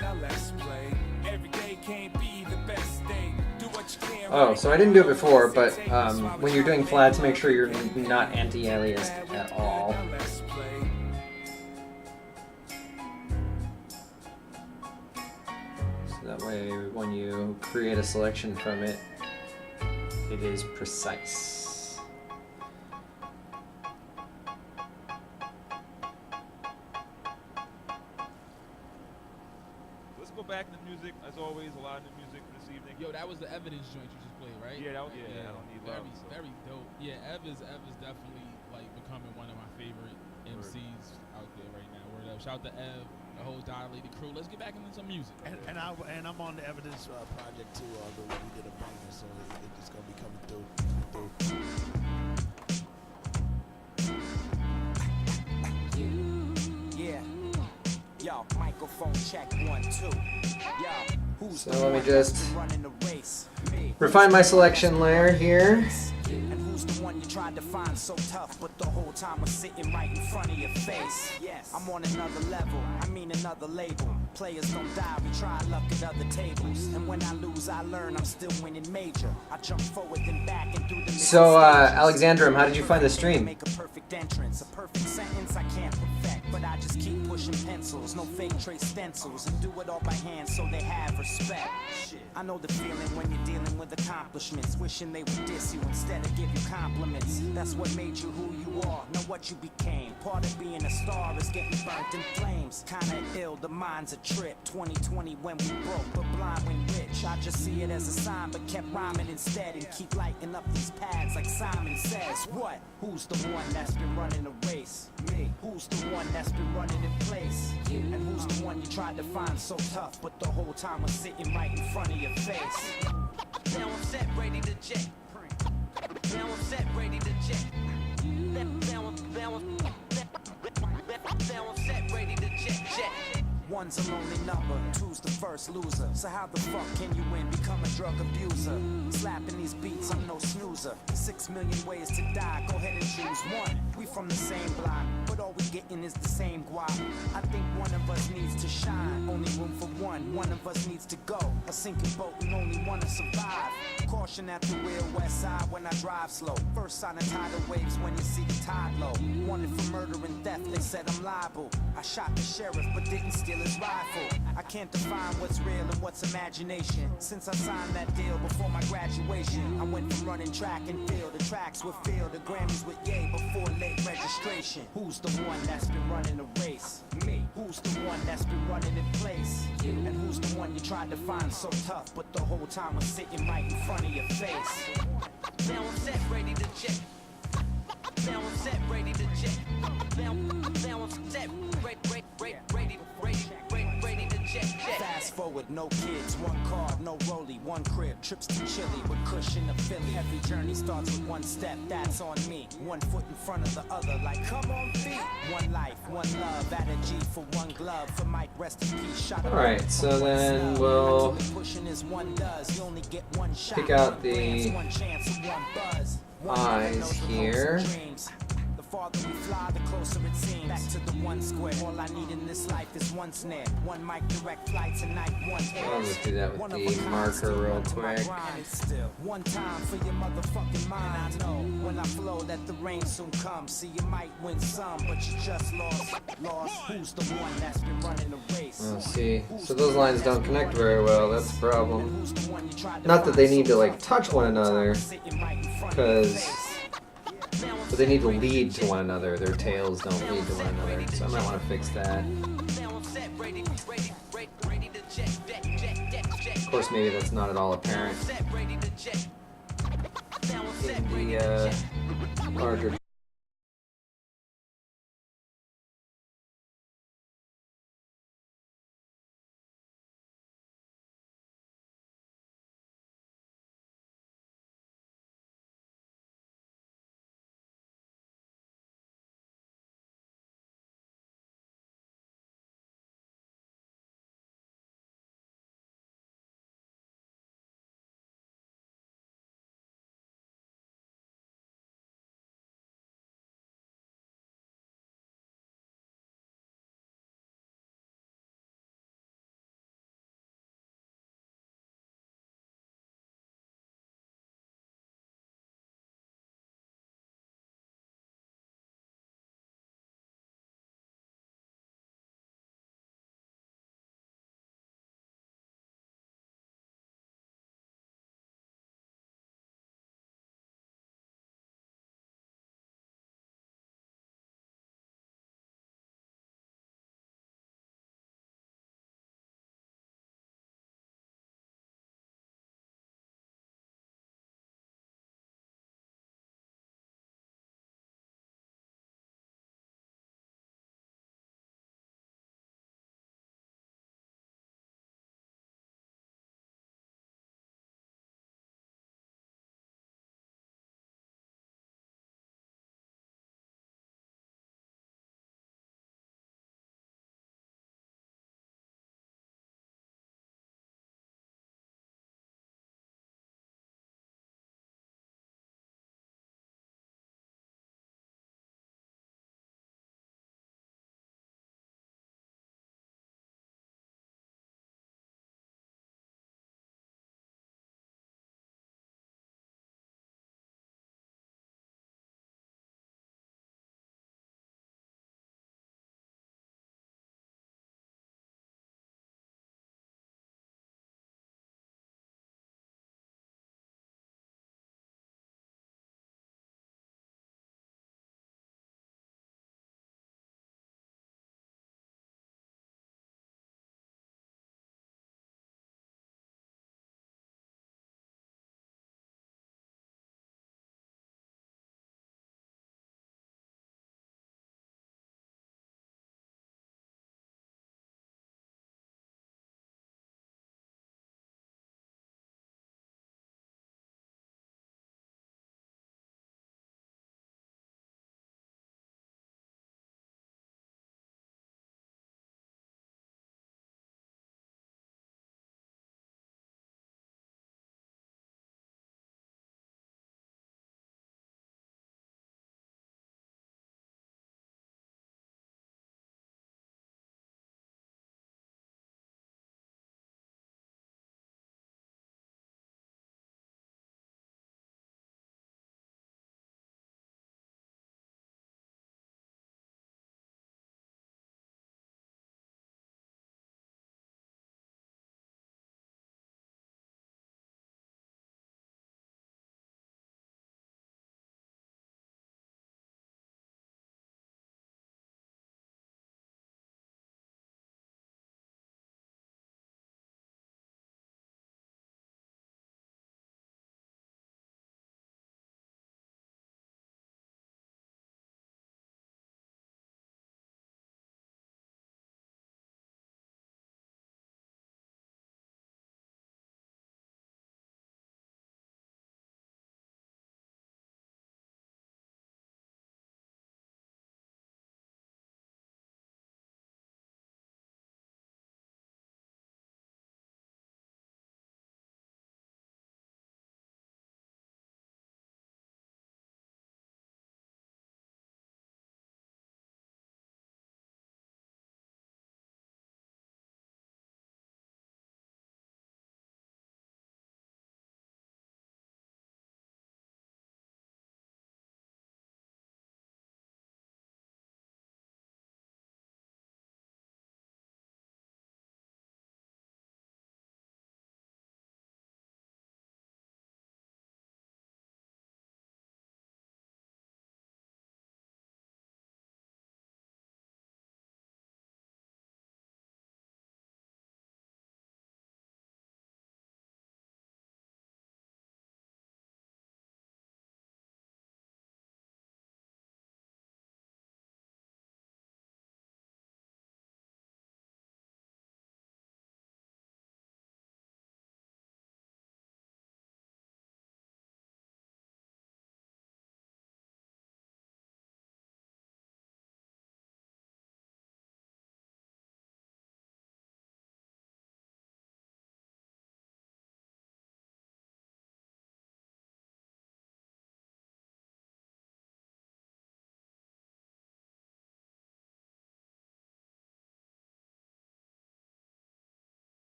now let's play. Every day can't be the best day. Do what you can. Oh, so I didn't do it before, but when you're doing flats, make sure you're not anti-aliased at all. So that way, when you create a selection from it, it is precise. Let's go back to music. As always, a lot of new music for this evening. Yo, that was the Evidence joint you just played, right? Yeah, that was, I don't need very, love. So. very dope. Yeah, Ev is definitely like becoming one of my favorite MCs out there right now. Word up. Shout out to Ev, the whole Dilated crew. Let's get back into some music. And I'm on the Evidence project too, although we did a banger, so it's gonna be coming through. Yeah. Yo, microphone check 1, 2. Yo, who's So the let me one just that's been running the race? Me. refine my selection layer here. And who's the one you tried to find so tough, but the whole time was sitting right in front of your face? Yes, I'm on another level, I mean another label. Players don't die, we try luck at other tables. And when I lose, I learn I'm still winning major. I jump forward and back and through the So, Alexandrum, how did you find the stream? Make a perfect entrance, a perfect sentence I can't perfect, but I just keep pushing pencils, no fake trace stencils, and do it all by hand so they have respect. Shit. I know the feeling when you're dealing with accomplishments, wishing they would diss you instead of give you compliments. That's what made you who you are, not what you became. Part of being a star is getting burnt in flames. Kinda ill, the mind's a trip. 2020 when we broke, but blind when rich. I just see it as a sign, but kept rhyming instead and keep lighting up these pads like Simon says. What? Who's the one that's been running a race? Me. Who's the one that's been running in place? And who's the one you tried to find so tough, but the whole time was sitting right in front of your face? Now I'm set, ready to jet. Now I'm set, ready to jet. Now I'm set, ready to jet. One's a lonely number, two's the first loser. So how the fuck can you win? Become a drug abuser. Slapping these beats, I'm no snoozer. 6 million ways to die, go ahead and choose one. We from the same block, but all we getting is the same guap. I think one of us needs to shine, only room for one of us needs to go. A sinking boat and only one to survive. Caution at the real west side when I drive slow. First sign of tidal waves when you see the tide low. Wanted for murder and theft, they said I'm liable. I shot the sheriff but didn't steal his rifle. I can't define what's real and what's imagination. Since I signed that deal before my graduation, I went from running track and field. The tracks were filled, the Grammys with yay before late registration. Who's the one that's been running a race? Me. Who's the one that's been running in place? And who's the one you tried to find so tough, but the whole time was sitting right in front of your face? Now I'm set, ready to jet. Now I'm set, ready to jet. Now I'm set, ready to jet. forward, no kids, one car, no rollie, one crib, trips to Chile with cushion to Philly. Every journey starts with one step, that's on me. One foot in front of the other, like come on feet. One life, one love, add a G for one glove. For Mike, rest in peace, shot. Alright, so then we'll pick out the eyes here. The farther we fly, the closer it seems. Back to the one square. All I need in this life is one snare. One mic, direct flight tonight, one air. I'll just do that with the marker real quick. One time for your motherfucking mind. I know when I flow that the rain soon comes. See, you might win some, but you just lost. Who's the one that's been running the race? Oh, see, so those lines don't connect very well. That's the problem. Not that they need to like touch one another, because. But they need to lead to one another. Their tails don't lead to one another. So I might want to fix that. Of course, maybe that's not at all apparent in the larger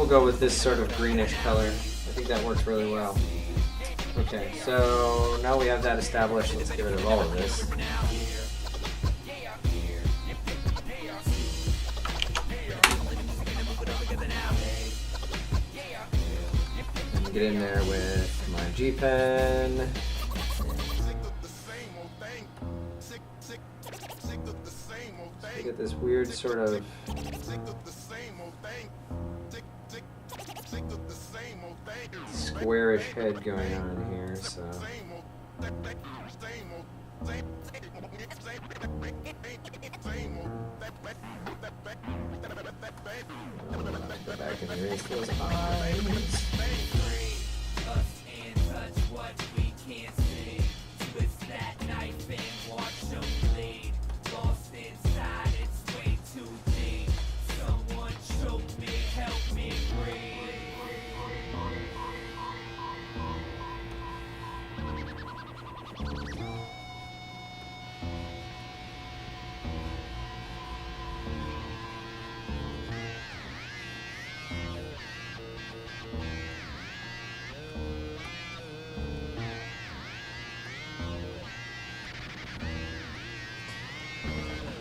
we'll go with this sort of greenish color. I think that works really well. Okay, so now we have that established. Let's get rid of all of this. Get in there with my G pen. I get this weird sort of squarish head going on here, so go back and erase those eyes.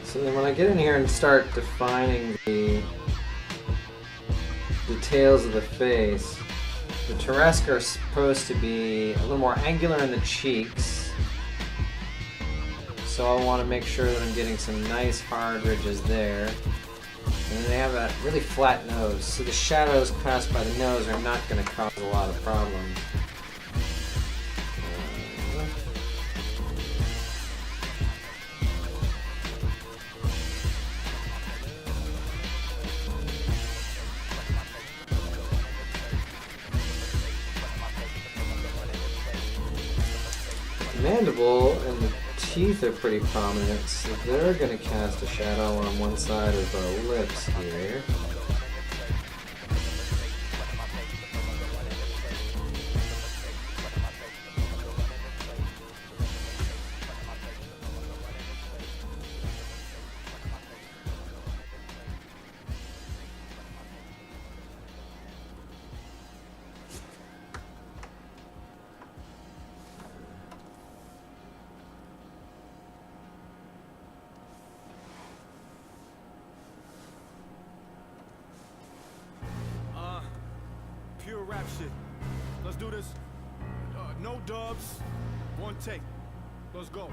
So then when I get in here and start defining the details of the face, the Tarrasque are supposed to be a little more angular in the cheeks. So I want to make sure that I'm getting some nice hard ridges there. And then they have a really flat nose, so the shadows cast by the nose are not going to cause a lot of problems. Mandible and the teeth are pretty prominent, so they're going to cast a shadow on one side of the lips here. Pure rap shit. Let's do this. No dubs. One take. Let's go.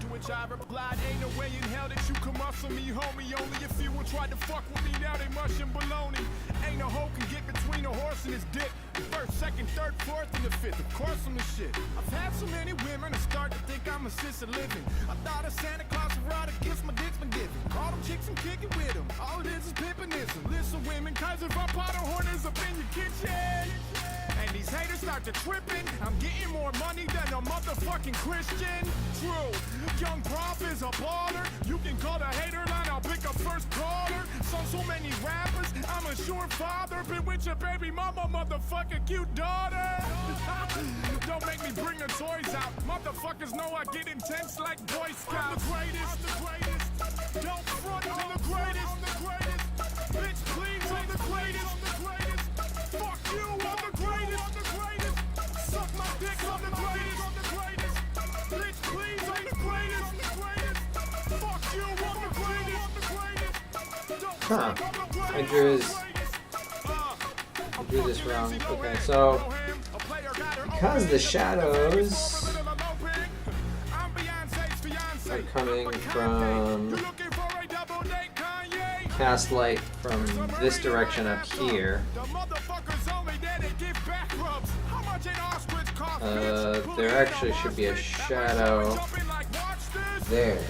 To which I replied, ain't no way in hell that you can muscle me, homie. Only if you will try to fuck with me, now they mushing baloney. Ain't no hoe can get between a horse and his dick. First, second, third, fourth, and the fifth. Of course I'm the shit. I've had so many women to start to think I'm assisted living. I thought a Santa Claus would ride a kiss, my dick's been given. All them chicks and kicking with them. All it is pimpinism. Listen, women, Kaiser Von Potterhorn is up in your kitchen. And these haters start to tripping. I'm getting more money than a motherfucking Christian. True, young prop is a baller. You can call the hater line, I'll pick up first caller. So many rappers, I'm a sure father. Been with your baby mama, motherfucking cute daughter. Don't make me bring the toys out. Motherfuckers know I get intense like Boy Scouts. I'm the greatest. Don't front, I'm the greatest. Bitch, please, I'm the greatest. Fuck you, I'm the greatest. Suck my dick, I'm the greatest. Bitch, please, I'm the greatest. Fuck you, I'm the greatest. Huh. I drew this wrong. Okay, so because the shadows are coming from cast light from this direction up here, there actually should be a shadow there,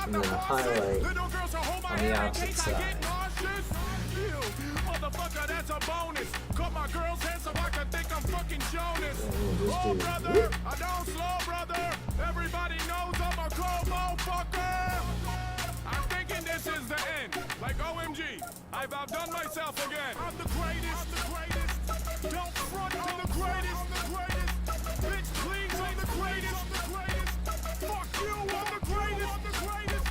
and then a highlight on the opposite side. Motherfucker, that's a bonus. Cut my girl's head so I can think I'm fucking Jonas. Oh, brother, I don't slow, brother. Everybody knows I'm a cold motherfucker. I'm thinking this is the end. Like OMG, I've outdone myself again. I'm the greatest. Don't front, I'm the greatest. Bitch, please, I'm the greatest. Fuck you, I'm the greatest.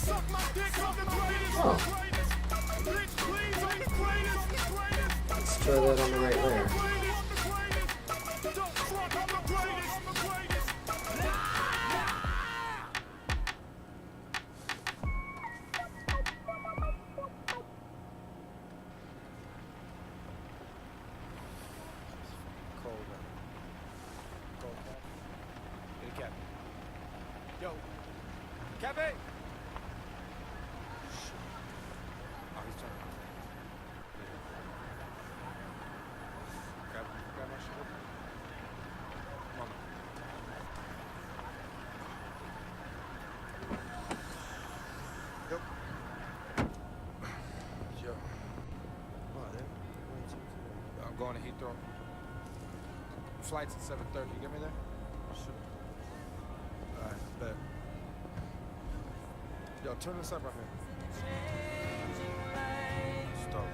Suck my dick, I'm the greatest. Oh. try that on the right layer. Yo, Cafe! Oh, he's turning. Grab my shoulder. Come on. Yo. Yo. I'm going to Heathrow. Flight's at 7:30. You get me there? Sure. Alright, bet. Yo, turn this up right here. Stop.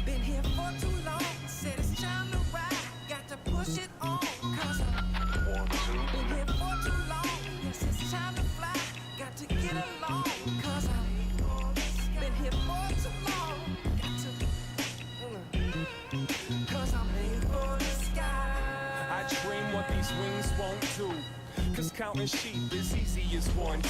Been here for too long, said it's time to ride. Got to push it on, cause I'm been here for too long, yes it's time to fly. Got to get along, cause I'm been here for too long. Got to, cause I'm made for the sky. I dream what these wings won't do. Cause counting sheep is easy as 1, 2.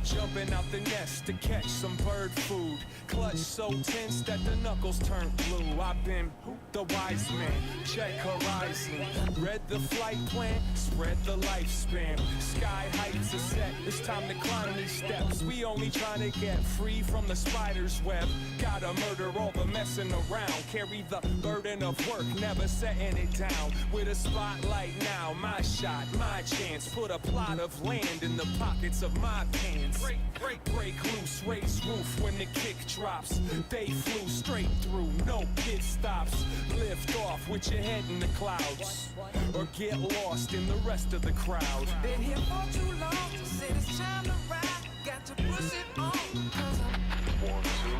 Jumping out the nest to catch some bird food. Clutch so tense that the knuckles turn blue. I've been the wise man, check horizon. Read the flight plan, spread the lifespan. Sky heights are set, it's time to climb these steps. We only trying to get free from the spider's web. Gotta murder all the messing around. Carry the burden of work, never setting it down. With a spotlight now, my shot, my chance. Put a plot of land in the pockets of my pants. Break loose, raise roof when the kick drops. They flew straight through, no pit stops. Lift off with your head in the clouds, or get lost in the rest of the crowd. Been here for too long, said it's time to ride. Got to push it on, cause I'm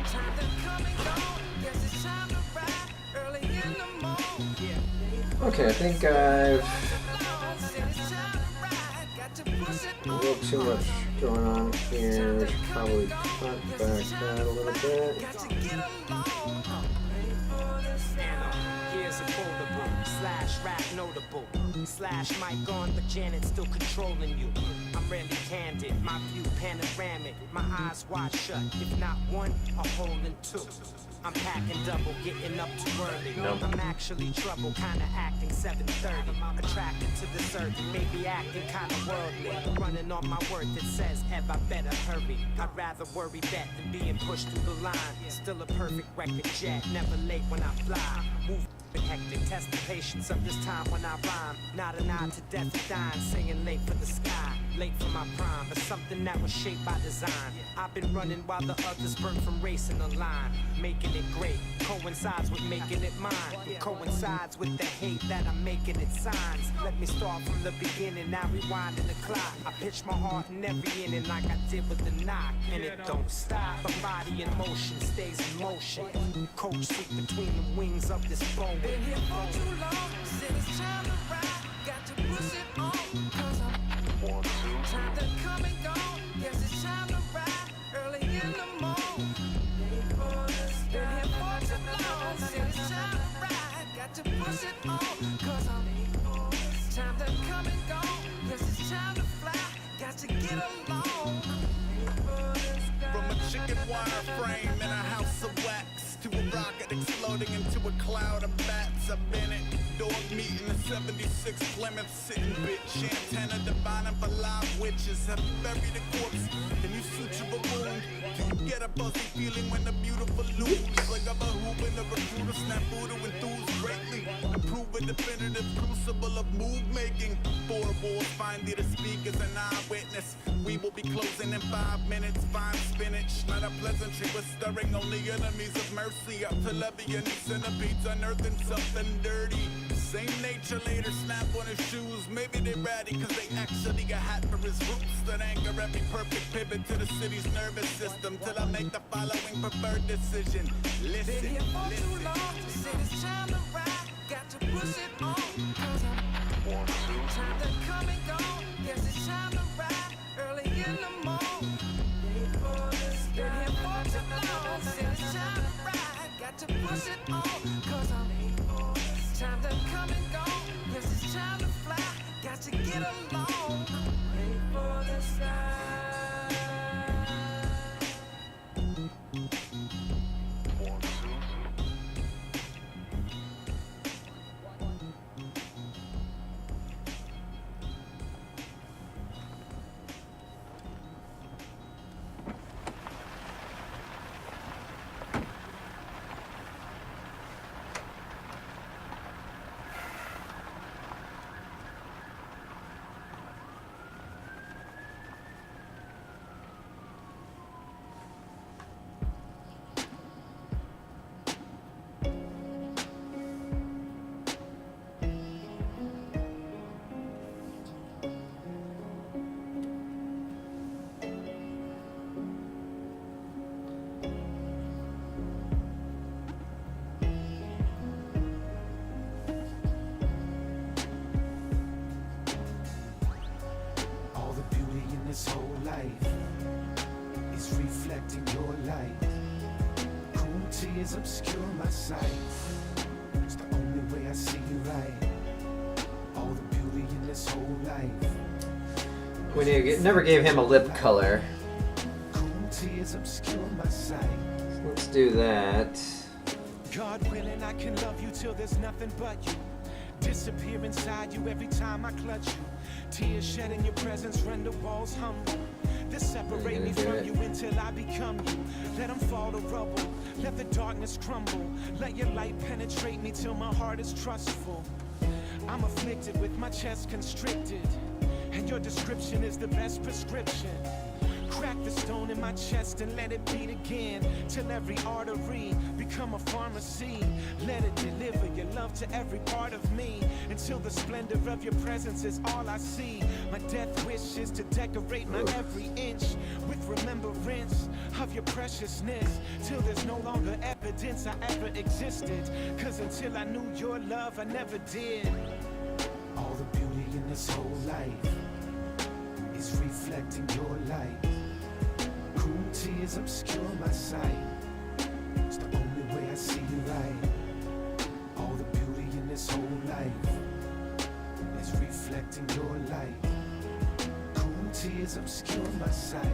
time to come and go. Guess it's time to ride early in the morning. Okay, I think I've a little too much going on here. We should probably cut back that a little bit. Here's a foldable, slash rap notable, slash mic on, but Janet's still controlling you. I'm rarely candid, my view panoramic, my eyes wide shut, if not one, a hole in two. I'm packing double, getting up too early. Nope. I'm actually trouble, kinda acting 7:30. Attracted to the certain, maybe acting kinda worldly. Running on my word that says, Ev, I better hurry. I'd rather worry that than being pushed through the line. Still a perfect record jet, never late when I fly. Move hectic, test the patience of this time when I rhyme. Not a nod to death or dying, saying late for the sky. Late for my prime, but something that was shaped by design. I've been running while the others burn from racing the line. Making it great, coincides with making it mine. It coincides with the hate that I'm making it signs. Let me start from the beginning, now rewinding the clock. I pitch my heart in every inning like I did with the knock. And it don't stop, the body in motion stays in motion. Coach seat between the wings of this boat. Been here for too long, said it's time to ride. Got to push it on, cause I'm time to come and go. Guess it's time to ride early in the morning. Been here for too long, said it's time to ride. Got to push it on, cause I'm time to come and go. Guess it's time to fly. Got to get along. From a chicken wire frame in a house of wax to a rocket exploding into a cloud of bats. I've been at dog meat in the 76 Plymouth sitting bitch. Antenna divining for live witches. Have buried a corpse. Can you suture a wound? Do you get a buzzy feeling when the beautiful lose? Like I'm a hoop and a recruiter, snap voodoo enthused greatly. Improve a definitive crucible of move making. 4 walls find you to speak as an eyewitness. We will be closing in 5 minutes. Fine spinach, not a pleasantry. We're stirring only enemies of mercy. Up to Levian centipedes unearthing something dirty. Same nature later snap on his shoes. Maybe they ratty cause they actually got hat for his roots. That anger every perfect pivot to the city's nervous system. Till I make the following preferred decision. Listen, Been here for too long, said it's time to ride. Got to push it on, cause I'm time this whole life is reflecting your light. Cool tears obscure my sight. It's the only way I see you right. All the beauty in this whole life. We never gave him a lip color. Cool tears obscure my sight. So let's do that. God willing, I can love you till there's nothing but you. Disappear inside you every time I clutch you. Tears shed in your presence, render walls humble. This separate me from you until I become you. Let them fall to rubble, let the darkness crumble. Let your light penetrate me till my heart is trustful. I'm afflicted with my chest constricted, and your description is the best prescription. Crack the stone in my chest and let it beat again, till every artery become a pharmacy. Let it deliver your love to every part of me, until the splendor of your presence is all I see. My death wish is to decorate my every inch with remembrance of your preciousness, till there's no longer evidence I ever existed. Cause until I knew your love, I never did. All the beauty in this whole life is reflecting your light. Cool tears obscure my sight. It's the only way I see you right. All the beauty in this whole life is reflecting your light. Cool tears obscure my sight.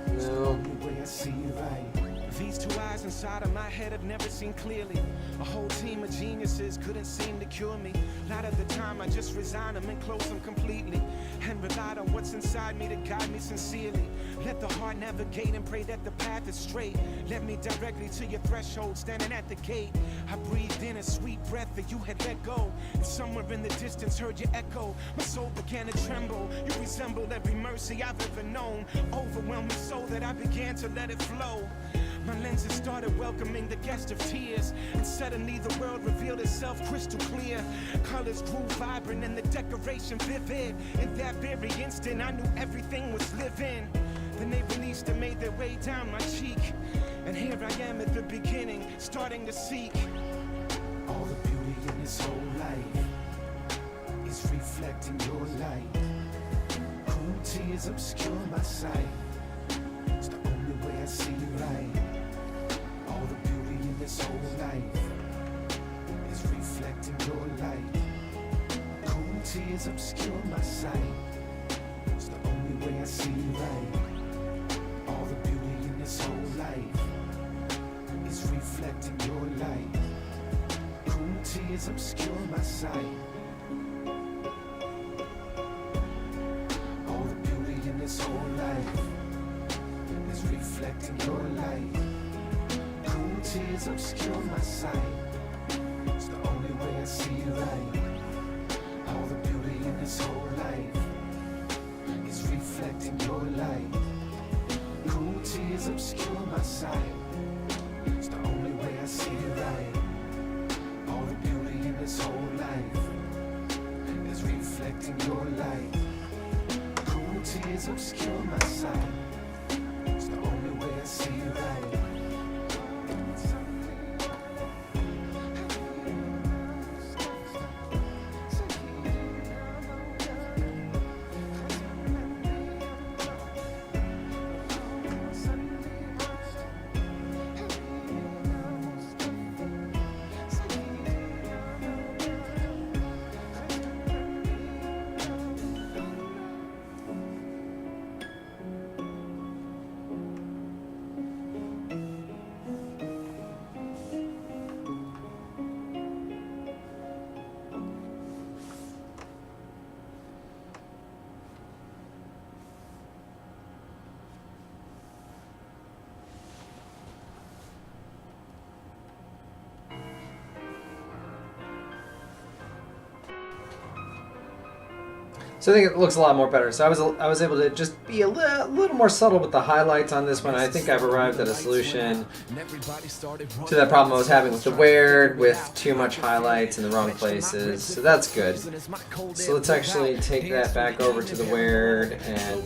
It's the only way I see you right. These two eyes inside of my head have never seen clearly. A whole team of geniuses couldn't seem to cure me. A lot of the time I just resign them and close them completely, and relied on what's inside me to guide me sincerely. Let the heart navigate and pray that the path is straight. Let me directly to your threshold, standing at the gate. I breathed in a sweet breath that you had let go, and somewhere in the distance heard your echo. My soul began to tremble. You resembled every mercy I've ever known. Overwhelmed me so that I began to let it flow. My lenses started welcoming the guest of tears, and suddenly the world revealed itself crystal clear. Colors grew vibrant and the decoration vivid. In that very instant I knew everything was living. Then they released and made their way down my cheek, and here I am at the beginning, starting to seek. All the beauty in this whole life is reflecting your light. Cool tears obscure my sight. It's the only way I see you right. All the beauty in this whole life is reflecting your light. Cool tears obscure my sight. It's the only way I see you right. All the beauty in this whole life is reflecting your light. Cool tears obscure my sight. All the beauty in this whole life is reflecting your light. Cool tears obscure my sight. It's the only way I see you right. All the beauty in this whole life is reflecting your light. Cool tears obscure my sight. It's the only way I see you right. All the beauty in this whole life is reflecting your light. Cool tears obscure my sight. It's the only way I see you right. So I think it looks a lot more better. So I was able to just be a little more subtle with the highlights on this one. I think I've arrived at a solution to that problem I was having with the Weird, with too much highlights in the wrong places. So that's good. So let's actually take that back over to the Weird and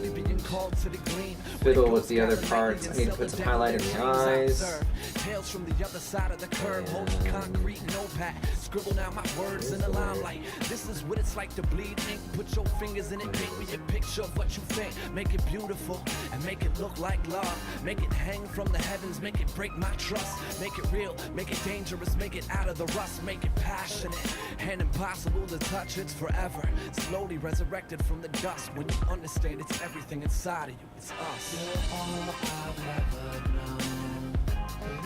fiddle with the other parts. I need to put some highlight in the eyes. Tales from the other side of the curb, hold the concrete notepad, scribble down my words in the limelight. This is what it's like to bleed ink, put your finger fingers in it, paint me a picture of what you think. Make it beautiful and make it look like love. Make it hang from the heavens, make it break my trust. Make it real, make it dangerous, make it out of the rust. Make it passionate and impossible to touch. It's forever, slowly resurrected from the dust. When you understand it's everything inside of you, it's us. You're all I've ever known.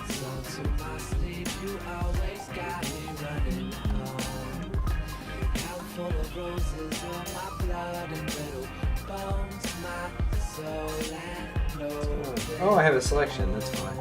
So to my sleep, you always got me running home. Out full of roses, you're my blood and little bones, my soul and no. Oh, I have a selection. That's fine.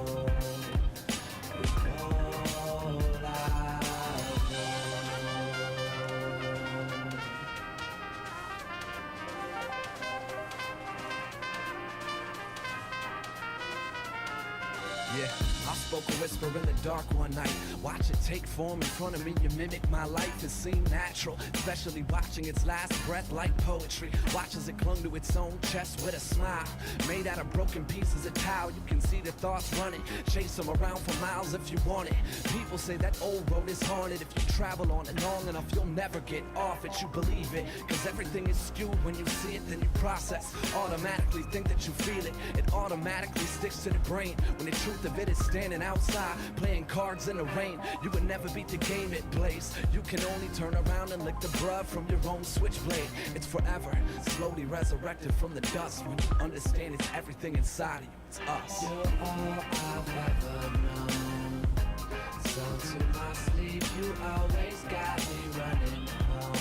Yeah, I spoke a whisper in the dark one night. Watch it take form in front of me. You mimic my life. It seemed natural, especially watching its last breath like poetry. Watch as it clung to its own chest with a smile. Made out of broken pieces of towel. You can see the thoughts running. Chase them around for miles if you want it. People say that old road is haunted. If you travel on it long enough, you'll never get off it. You believe it, cause everything is skewed. When you see it, then you process. Automatically think that you feel it. It automatically sticks to the brain. When the truth of it is standing outside, playing cards in the rain. You would never beat the game it plays. You can only turn around and lick the blood from your own switchblade. It's forever, slowly resurrected from the dust. When you understand it's everything inside of you, it's us. You're all I've ever known. So to my sleep, you always got me running home.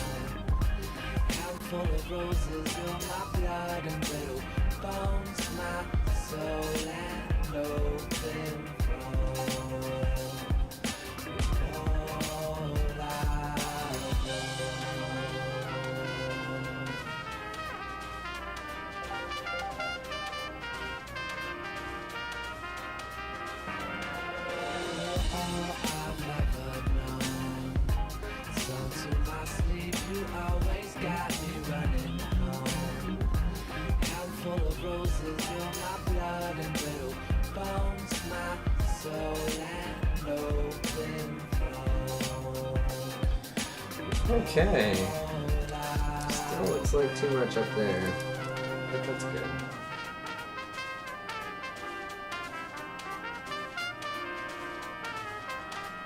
Out full of roses, you're my blood and little bones, my soul and open Okay. Still looks like too much up there, but that's good.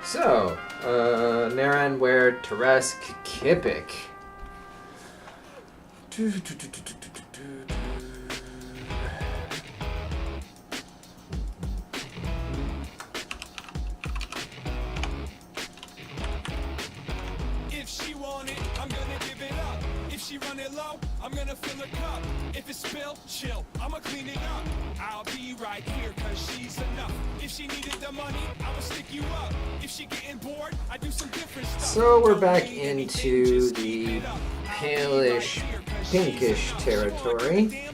So, Naran Ware Teresk Kipik. So we're back into the palish, pinkish territory.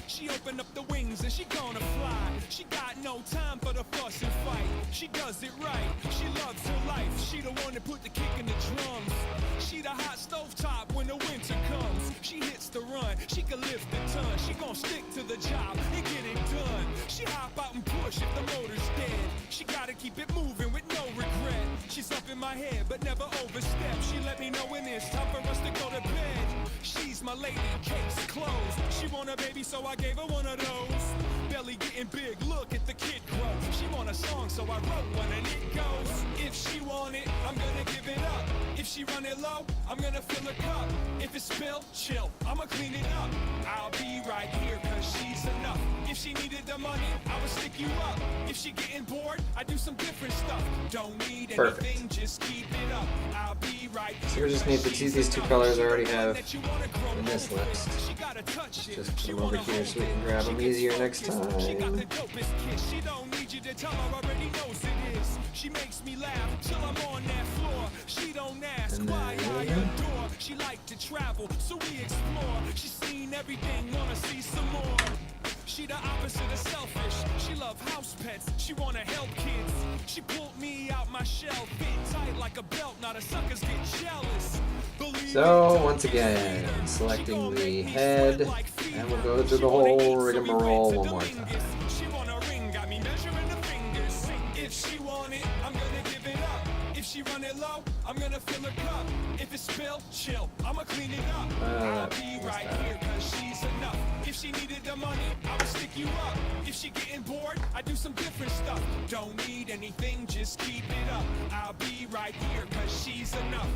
She opened up the wings and she gonna fly. She got no time for the fuss and fight. She does it right. She loves her life. She the one that put the kick in the drums. She the hot stove top when the winter comes. She hits the run. She can lift the ton. She gon' stick to the job and get it done. She hop out and push if the motor's dead. She gotta keep it moving with no regret. She's up in my head but never overstep. She let me know when it's time for us to go to bed. She's my lady, case closed. She want a baby, so I gave her one of those. Belly getting big, look at the kid grow. She want a song, so I wrote one and it goes. If she want it, I'm gonna give it up. If she run it low, I'm gonna fill her cup. If it's spilled, chill, I'ma clean it up. I'll be right here, cause she's enough. If she needed the money, I would stick you up. If she getting bored, I do some different stuff. Don't need anything, just keep it up. I'll be right here. So we just need these two colors I already have in this list. Just put them over here so we can grab them easier next time. She got the dopest kiss. She don't need you to tell her, already knows it is. She makes me laugh till I'm on that floor. She don't ask why I adore. She like to travel, so we explore. She's seen everything, wanna see some more. She the opposite of selfish. She love house pets. She wanna help kids. She pulled me out my shell, fit tight like a belt. Now the suckers get jealous. So once again, selecting the head, and we'll go through the whole rigmarole one more time. She want a ring, got me measuring the fingers. If she want it, I'm gonna give it up. If she run it low, I'm gonna fill her cup. If it's spilled, chill, I'ma clean it up. I'll be right here, cause she's enough. If she needed the money, I would stick you up. If she getting bored, I do some different stuff. Don't need anything, just keep it up. I'll be right here, cause she's enough.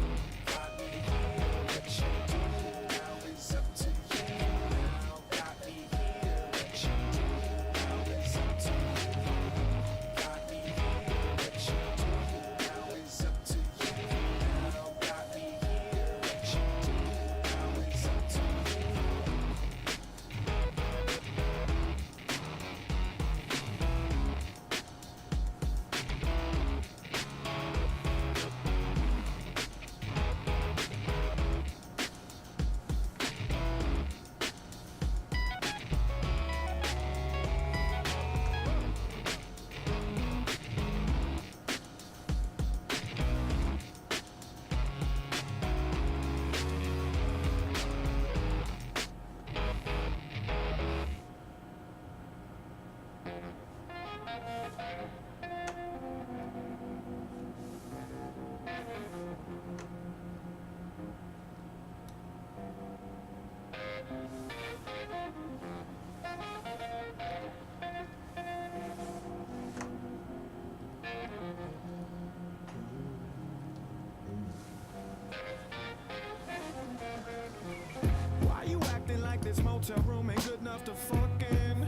Why you acting like this motel room ain't good enough to fuck in?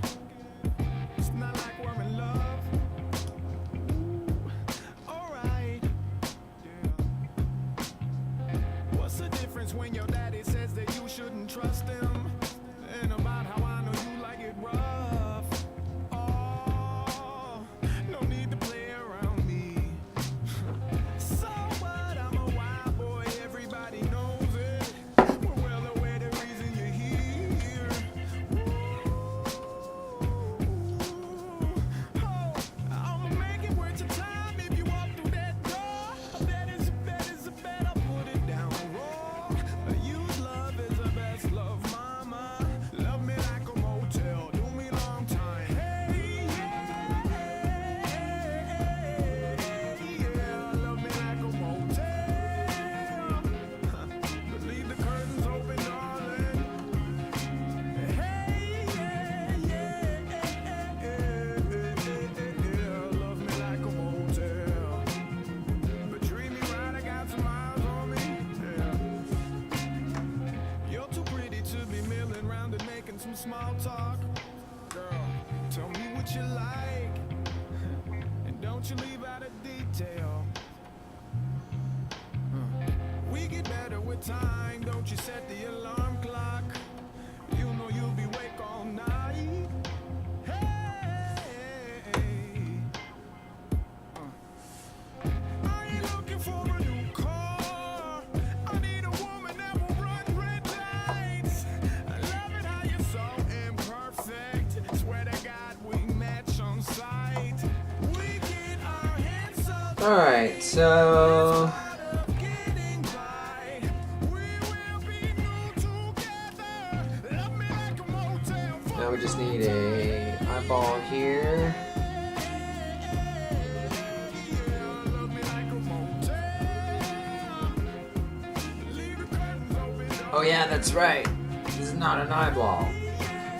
It's not like we're in love. Alright. Yeah. What's the difference when your daddy says that you shouldn't trust him? And about how I know you like it rough. Oh, no need to play around me. So what? I'm a wild boy, everybody knows it. We're well aware the reason you're here. Oh, I'ma make it worth your time if you walk through that door. A bet is a bet, I'll put it down raw. Use love is the best love, mama. Love me like a motel, do me long time. Hey, yeah, love me like a motel. But leave the curtains open, darling. Hey, love me like a motel. But treat me right, I got some eyes on me. Yeah. You're too pretty to be milling round and making some small talk. Girl, tell me what you like. And don't you leave out a detail. We get better with time, don't you set the alarm clock. You know you'll be awake all night. Hey, I ain't looking for a new car. I need a woman that will run red lights. I love it how you're so imperfect. Swear to God we match on sight. We get our hands up. Alright, so now we just need a eyeball here. Oh yeah, that's right. This is not an eyeball.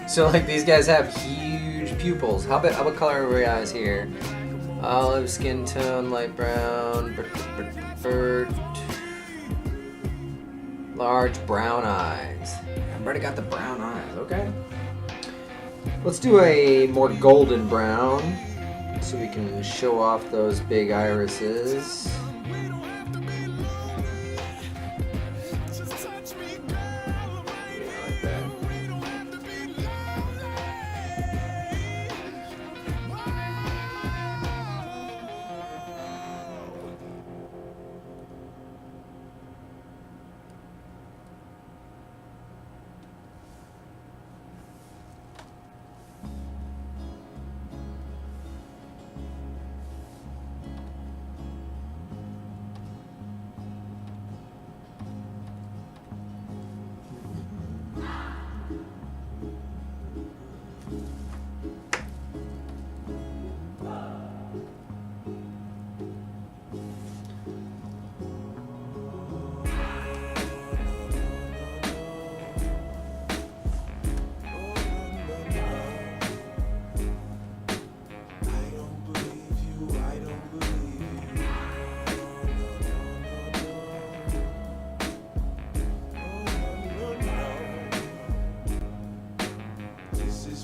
So like these guys have huge pupils. What color are your eyes here? Olive skin tone, light brown, large brown eyes. I've already got the brown eyes, okay? Let's do a more golden brown so we can show off those big irises.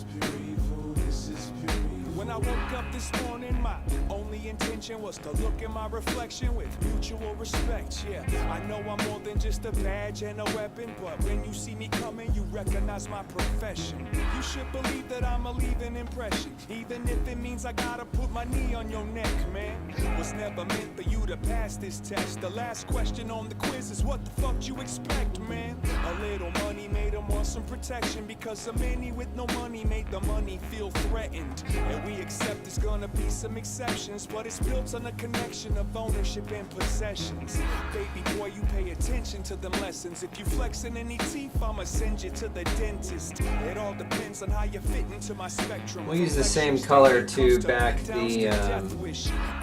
is pure evil, this is pure evil. When I woke up this morning, my only intention was to look in my reflection with mutual respect. Yeah, I know I'm more than just a badge and a weapon, but when you see me coming, you recognize my profession. You should believe that I'ma leave an impression, even if it means I gotta put my knee on your neck, man. Was never meant for you to pass this test. The last question on the quiz is what the fuck you expect, man? A little money made them want some protection, because so many with no money made the money feel threatened. And we accept there's gonna be some exceptions, but it's built on a connection of ownership and possessions. Baby boy, you pay attention to them lessons. If you flexing any teeth, I'ma send you to the dentist. It all depends on how you fit into my spectrum. We'll use the same color to back the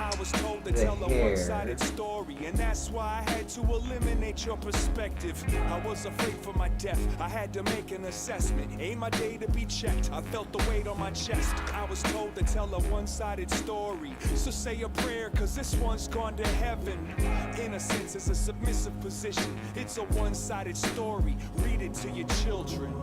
I was told to tell a one-sided story, and that's why I had to eliminate your perspective. I was afraid for my death, I had to make an assessment. Ain't my day to be checked, I felt the weight on my chest. I was told to tell a one-sided story, so say a prayer, cause this one's gone to heaven. Innocence is a submissive position, it's a one-sided story, read it to your children.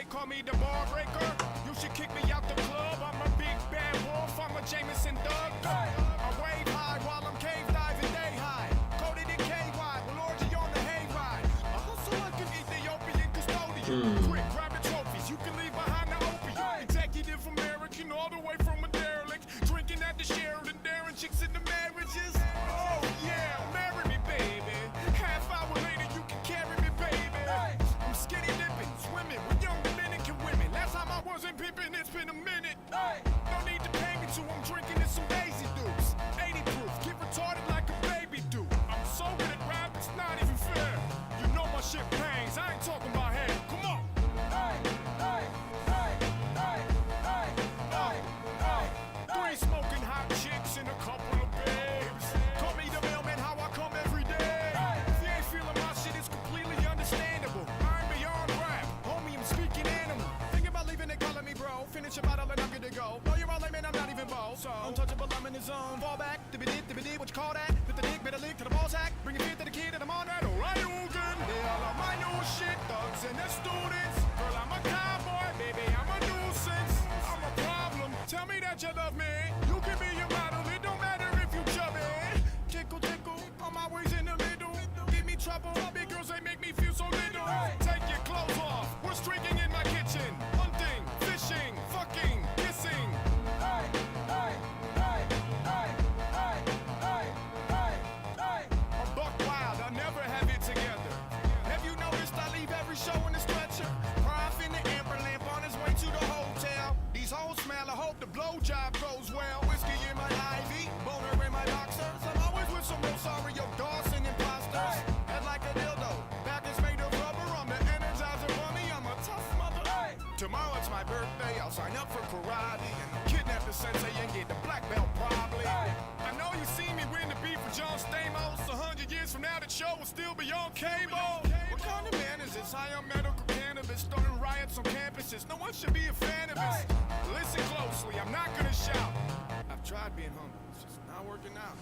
Call me the bar breaker. You should kick me out the club. I'm a big bad wolf. I'm a Jameson Doug. I wave high while I'm cave diving day high. Coated in KY. Well, orgy on the hayride. I hustle like an Ethiopian custodian. Quick, grabbing trophies. You can leave behind the opiate. Executive American, all the way from a derelict. Drinking at the Sheraton, daring chicks in the marriages. Oh yeah, marry me, baby. Half hour later, you can carry me, baby. I'm skinny dipping, swimming with young Dominican women. Last time I wasn't pimping, it's been a minute. No need to pay me to, I'm drinking in some Daisy Dukes. 80 proof, get retarded like a baby do. I'm so good at rap, it's not even fair. You know my shit pangs, I ain't talking about hair. Come on. Three smoking hot chicks and a couple of babes. Call me the mailman, how I come every day. If you ain't feeling my shit, it's completely understandable. I'm beyond rap, homie, I'm speaking animal. Think about leaving, they calling me bro. Finish your bottle and I'm good to go. No, you're all lame and I'm not even bold. So untouchable, I'm in the zone. Fall back, dibby-dib, what you call that? With the dick, better lick to the ball sack. Bring your feet to the kid and I'm on that. Alright, Ugan. They all love my new shit, thugs and their students. Girl, I'm a cowboy, baby, I'm a nuisance. I'm a problem. Tell me that you love me. You can be your model, it don't matter if you chubby. Tickle, tickle, on my ways in the middle. Give me trouble, big girls, they make me feel so little. Take your clothes off, we're streaking in my kitchen. Hunting, fishing, fucking, kissing. A buck wild, I never have it together. Have you noticed I leave every show in a stretcher? Prof in the amber lamp on his way to the hotel. These hoes smell, I hope the blowjob goes well. Whiskey in my IV, boner in my boxers. I'm always with some Rosario Dawson imposters. Head like a dildo, back is made of rubber. I'm the Energizer Bunny, I'm a tough mother. Tomorrow it's my birthday, I'll sign up for karate and kidnap the sensei and get the black belt probably. I know you see me win the beat for John Stamos. 100 years from now, that show will still be on cable. What kind of man is this? High on medical cannabis, starting riots on campuses. No one should be a fan of this. Listen closely, I'm not gonna shout. I've tried being humble, it's just not working out.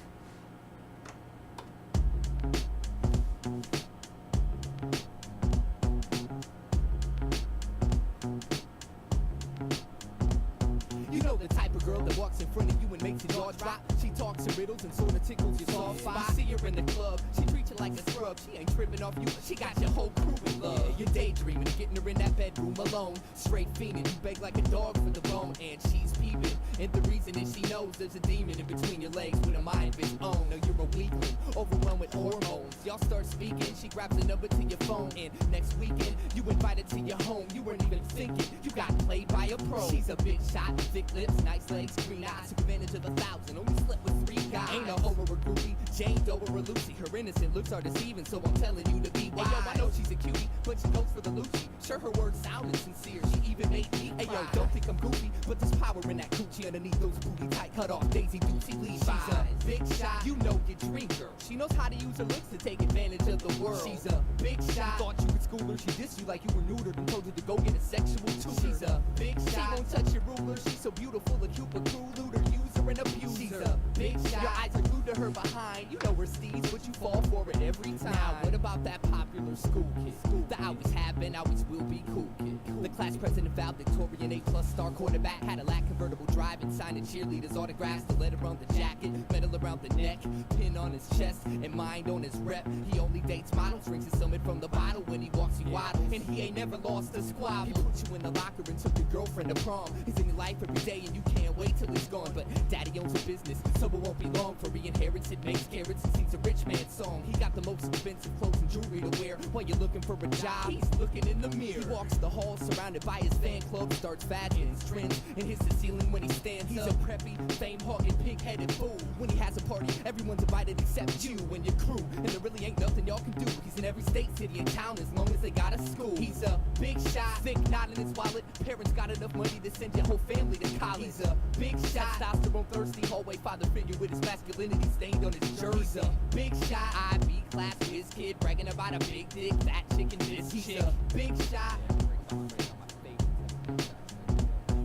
You know the type of girl that walks in front of you and makes your jaw drop. She talks in riddles and sorta tickles your soft spot. You see her in the club, she treats you like a scrub. She ain't tripping off you, she got your whole crew in love. Yeah, you're daydreaming of getting her in that bedroom alone. Straight fiending, you beg like a dog for the bone. And she's peeping, and the reason is she knows there's a demon in between your legs with a mind of its own. Now you're a weakling, overwhelmed with hormones. Y'all start speaking, she grabs the number to your phone. And next weekend, you invite her to your home. You weren't even thinking, you got played by a pro. She's a big shot, thick lips, nice legs, green eyes. Took advantage of 1,000, only slept with 3 guys. Ain't no Homer or groupie, Jane Doe or a Lucy. Her innocent looks are deceiving, so I'm telling you to be wise. Hey yo, I know she's a cutie, but she goes for the Lucci. Sure, her words sounded sincere, she even made me cry. Hey yo, don't think I'm goofy, but there's power in that coochie underneath those booty tight cut off Daisy Dukesy Levi's. She's a big shot, you know your dream girl. She knows how to use her looks to take advantage of the world. She's a big shot, thought you would school her. She dissed you like you were neutered and told you to go get a sexual tutor. She's a big shot, she won't touch your ruler. She's so beautiful, a cute but cruel looter, user and abuser. She's a big shot, your eyes are glued to her behind. You know her steeds, but you fall for it every time. Now what about that popular school kid? The always have been, always will be cool kid. The class president, valedictorian, A+ star quarterback, had a lack convertible drive and signing cheerleaders' autographs. The letter on the jacket, medal around the neck, pin on his chest, and mind on his rep. He only dates models, drinks his summit from the bottle when he walks you waddle. And he ain't never lost a squabble. He put you in the locker and took your girlfriend to prom. He's in your life every day and you can't wait till he's gone. But daddy owns a business, so it won't be long for he inherits it, makes carrots and sings a rich man's song. He got the most expensive clothes and jewelry to wear. While you're looking for a job, he's looking in the mirror. He walks the halls surrounded by his fan club, starts fashions, trends, and hits the ceiling when he stands He's up. A preppy, fame-hogging, pig-headed fool. When he has a party, everyone's invited except you and your crew. And there really ain't nothing y'all can do. He's in every state, city, and town as long as they got a school. He's a big shot, thick knot in his wallet. Parents got enough money to send your whole family to college. He's a big shot, testosterone thirsty, hallway father figure with his masculinity stained on his jersey. He's a big shot, IB class with his kid, bragging about a big dick, fat chicken, this He's a big shot.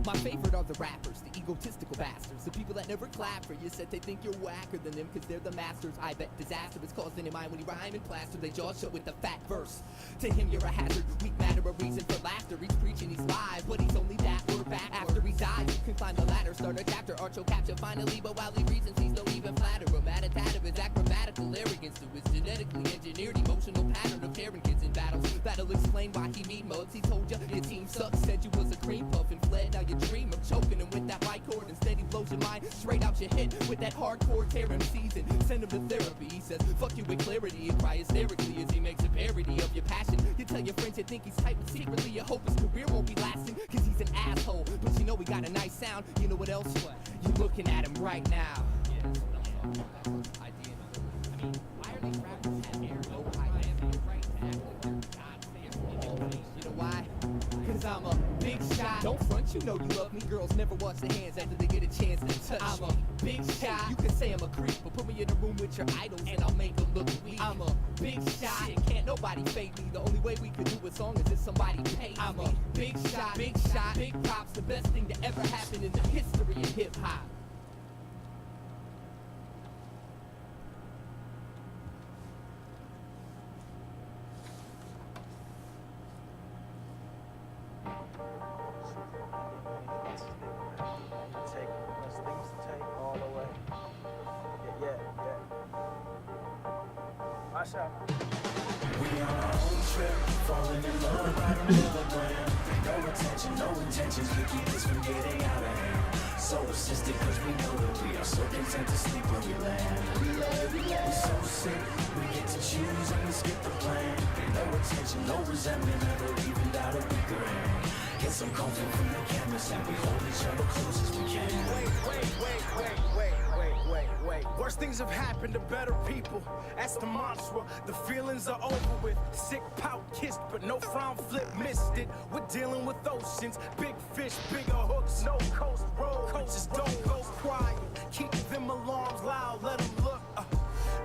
My favorite are the rappers, the egotistical bastards, the people that never clap for you, said they think you're whacker than them cause they're the masters. I bet disaster is caused in your mind when you rhyme and plaster they jaw shut with the fat verse. To him you're a hazard, weak matter, a reason for laughter. He's preaching he's live, but he's only that or back. After he dies, you can climb the ladder, start a chapter, archo capture, finally, but while he reasons he's no even flatter. A mat-a-tat of his acrobatical arrogance to his genetically engineered emotional pattern of tearing kids in battles. That'll explain why he mean mugs. He told you your team sucks, said you was a cream puff and fled. Now you dream of choking him with that white cord. Instead he blows your mind straight out your head with that hardcore tear him season. Send him to therapy. He says fuck you with clarity and cry hysterically as he makes a parody of your passion. You tell your friends you think he's tight, but secretly you hope his career won't be lasting cause he's an asshole. But you know he got a nice sound. You know what else? You're looking at him right now. Why are these rappers have hair? No idea. You know why? Cause I'm a big shot. Don't front, you know you love me. Girls never wash their hands after they get a chance to touch I'm a big shot. You can say I'm a creep, but put me in a room with your idols and I'll make them look weak. I'm a big shot. Shit, can't nobody fade me. The only way we could do a song is if somebody paid I'm me. A big shot, big props. The best thing to ever happen in the history of hip-hop. We on our own trip, falling in love by the milligram. No attention, no intentions, we keep this from getting out of hand. So assisted cause we know that we are so content to sleep where we land. We're so sick, we get to choose and we skip the plan. No attention, no resentment, never even doubt a weaker hand. Get some comfort from the canvas and we hold each other close as we can. Wait. Wait. Worst things have happened to better people. That's the mantra. The feelings are over with. Sick pout kissed, but no frown flip missed it. We're dealing with oceans, big fish, bigger hooks. No coast road, coaches don't go quiet. Keep them alarms loud, let them look.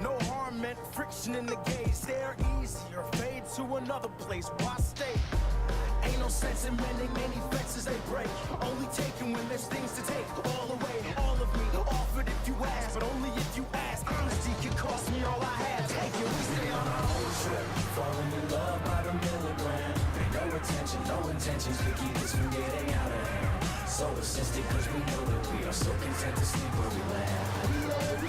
No harm meant, friction in the gaze. They're easier, fade to another place. Why stay? Ain't no sense in mending any fences they break. Only taking when there's things to take. All away, all of me, offered if you ask, but only if you ask. Honesty could cost me all I have. Take it, we stay on our own trip. Falling in love by the milligram. Pay no attention, no intentions to keep us from getting out of hand. So assisted cause we know that we are so content to sleep where we land.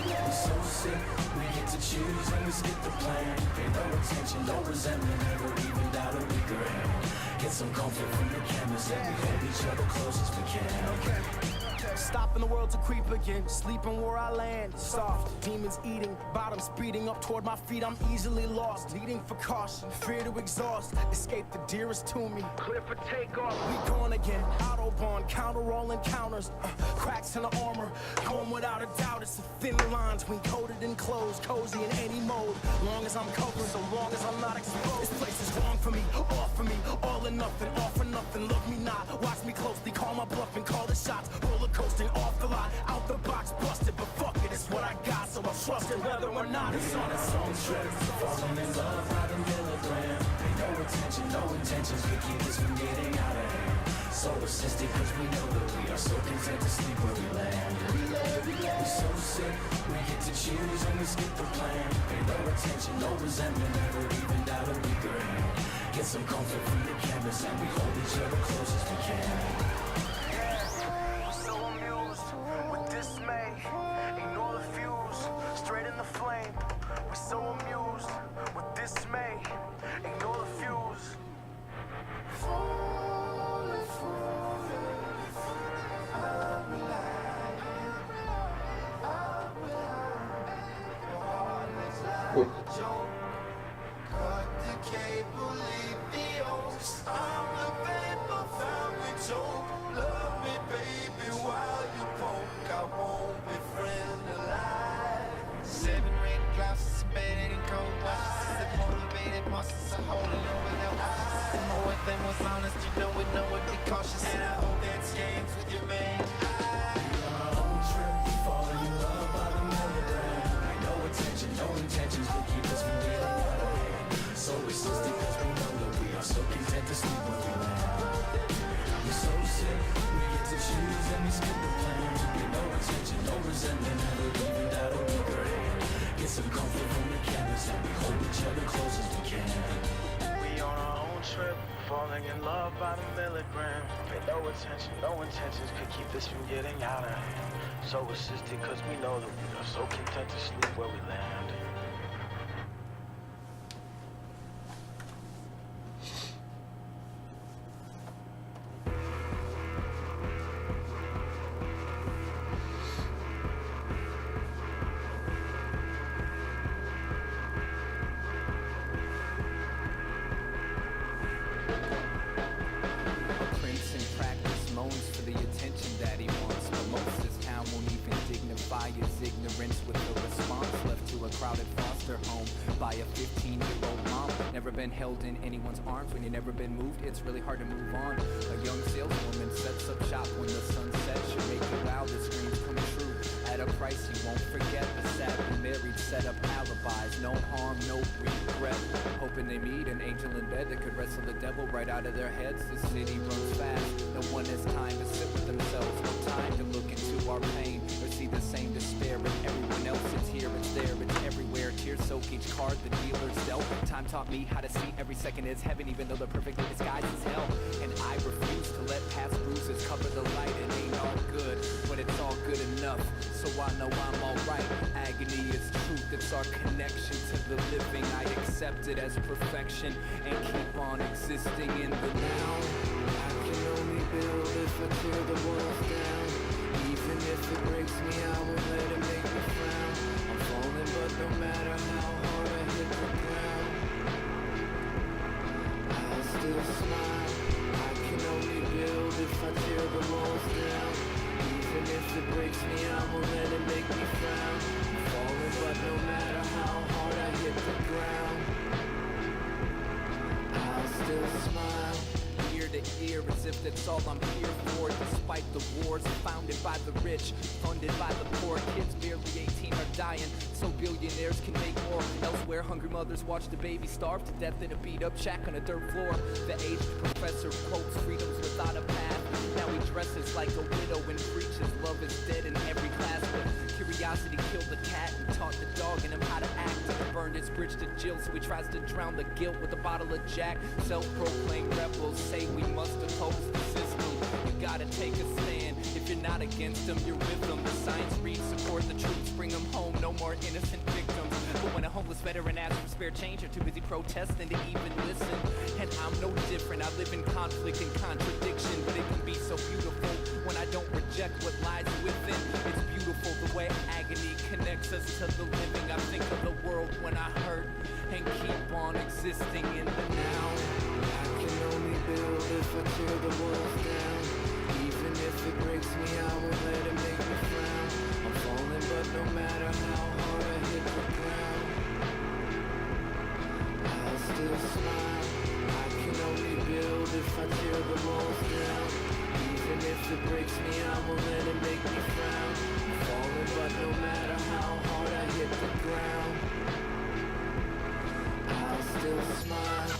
We're so sick, we get to choose and we skip the plan. Pay no attention, no resentment, never even doubt a weaker hand. Get some comfort from the canvas and we hold each other close as we can. Stopping the world to creep again, sleeping where I land. Soft, demons eating, bottom speeding up toward my feet. I'm easily lost, needing for caution, fear to exhaust. Escape the dearest to me, clear for takeoff. We gone again, Autobahn, counter all encounters. Cracks in the armor, going without a doubt. It's a thin line between coded and closed, cozy in any mode. Long as I'm covered, so long as I'm not exposed. This place is wrong for me, off for me, all or nothing, all for nothing. Look me not, watch me closely, call my bluff and call the shots. Roller coasting off the lot, out the box busted, but fuck it, it's what I got, so I trust it whether or not it's on its own trip. Falling in love by the milligram. Pay no attention, no intentions to keep us from getting out of hand. So assisted cause we know that we are so content to sleep where we land. We're so sick, we get to choose and we skip the plan. Pay no attention, no resentment, never even doubt a weaker hand. Get some comfort from the canvas and we hold each other close as we can. So amused with dismay, ignore the fuse, straight in the flame. We're so amused with dismay, ignore the fuse. Cut the cable, leave the oaks. I'm the paper found with hope. Love me, baby, while you poke. I won't be friend alive. 7 red glasses embedded in cold watches. The motivated monsters are holding over their watches. The more than was honest, you know it, be cautious. And I hope that change with your main eye. Falling in love by the milligram. Pay no attention, no intentions to keep us from getting out of hand. So resistant cause we know that we are so content to sleep where we land. We're so sick, we get to choose and we skip the plan. Pay no attention, no resentment, never even doubt a weaker hand. Get some comfort from the canvas and we hold each other close as we can. We on our own trip, falling in love by the milligram. Pay no attention, no intentions could keep us from getting out of hand. So assisted cause we know that we are so content to sleep where we land. Prince in practice moans for the attention that he wants, but most of his town won't even dignify his ignorance with the response left to a crowded foster home by a 15-year-old mom. Never been held in anyone's arms. When you've never been moved, it's really hard to move on. A young saleswoman sets up shop when the sun sets. She'll make your wildest dreams come true at a price you won't forget. The sadly married set up alibis, no harm, no regret, hoping they meet an angel in bed that could wrestle the devil right out of their heads. The city runs fast, no one has time to sit with themselves, no time to look into our pain or see the same despair in everyone else. It's here, it's there, it's everywhere. Tears soak each card the dealer's dealt. Time taught me how to see every second as heaven, even though they're perfectly disguised as hell. And I refuse to let past bruises cover the light. It ain't all good, but it's all good enough, so I know I'm alright. Agony is truth, it's our connection to the living. I accept it as perfection and keep on existing in the now. I can only build if I tear the walls down. Even if it breaks me, I won't let it make me frown. I'm falling, but no matter how hard I hit the ground, I'll still smile. I can only build if I tear the walls down. Even if it breaks me, I won't let it make me frown. as if that's all I'm here for. Despite the wars founded by the rich, funded by the poor, kids barely 18 are dying, so billionaires can make more. Elsewhere, hungry mothers watch the baby starve to death in a beat-up shack on a dirt floor. The aged professor quotes freedoms without a path. Now he dresses like a widow and preaches love is dead in every class. But curiosity killed the cat and taught the dog in him how to act. Burned his bridge to Jill, so he tries to drown the guilt with a bottle of Jack. Self-proclaimed rebels say we must oppose the system. You gotta take a stand. If you're not against them, you're with them. The signs read, support the troops, bring them home, no more innocent victims. But when a homeless veteran asks for spare change, you're too busy protesting to even listen. And I'm no different, I live in conflict and contradiction. But it can be so beautiful when I don't reject what lies within. It's beautiful the way agony connects us to the living. I think of the world when I hurt and keep on existing in the now. I can only build if I tear the walls down. Even if it breaks me, I won't let it make me frown. I'm falling, but no matter how hard I hit the ground, I'll still smile. I can only build if I tear the walls down. Even if it breaks me, I won't let it make me frown. I'm falling, but no matter how hard I hit the ground, I'll still smile.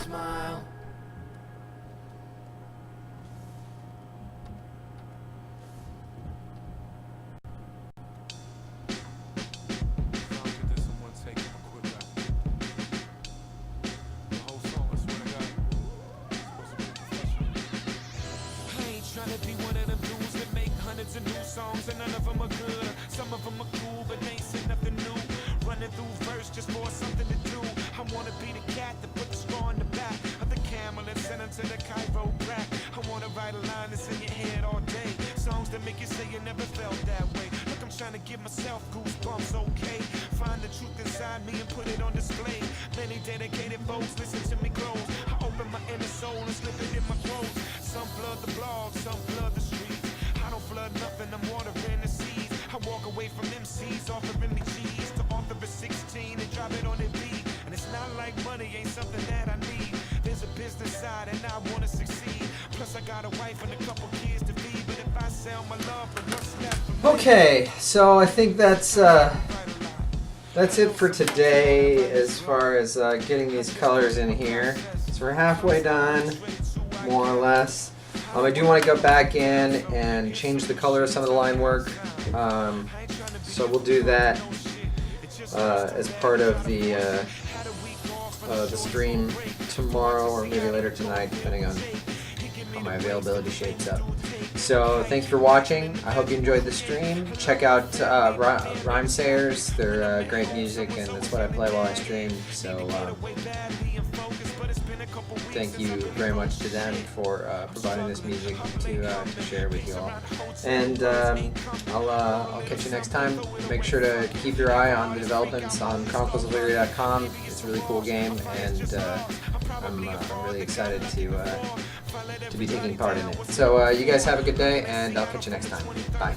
Smile. Trying to be one of them dudes that make hundreds of new songs and none of them are good. Some of them are cool, but they ain't say nothing new. Running through verse just for something to do. I wanna be the cat that put the straw in the back of the camel and send them to the Cairo crack. I wanna write a line that's in your head all day. Songs that make you say you never felt that way. Look, I'm trying to give myself goosebumps, okay? Find the truth inside me and put it on display. Many dedicated folks listen to me close. I open my inner soul and slip it in my clothes. Some flood the blog, some flood the streets. I don't flood nothing, I'm watering the seeds. I walk away from MCs, offering me cheese to author a 16 and drop it on the beat. And it's not like money ain't something that I need. There's a business side and I wanna succeed. Plus I got a wife and a couple kids to feed. But if I sell my love, then what's left for me? Okay, so I think that's it for today as far as getting these colors in here. So we're halfway done, more or less. I do want to go back in and change the color of some of the line work. So we'll do that as part of the stream tomorrow or maybe later tonight, depending on how my availability shapes up. So thanks for watching. I hope you enjoyed the stream. Check out Rhymesayers. They're great music, and that's what I play while I stream. So thank you very much to them for providing this music to share with you all. And I'll catch you next time. Make sure to keep your eye on the developments on chroniclesoflyria.com. It's a really cool game, and I'm really excited to be taking part in it. So you guys have a good day, and I'll catch you next time. Bye.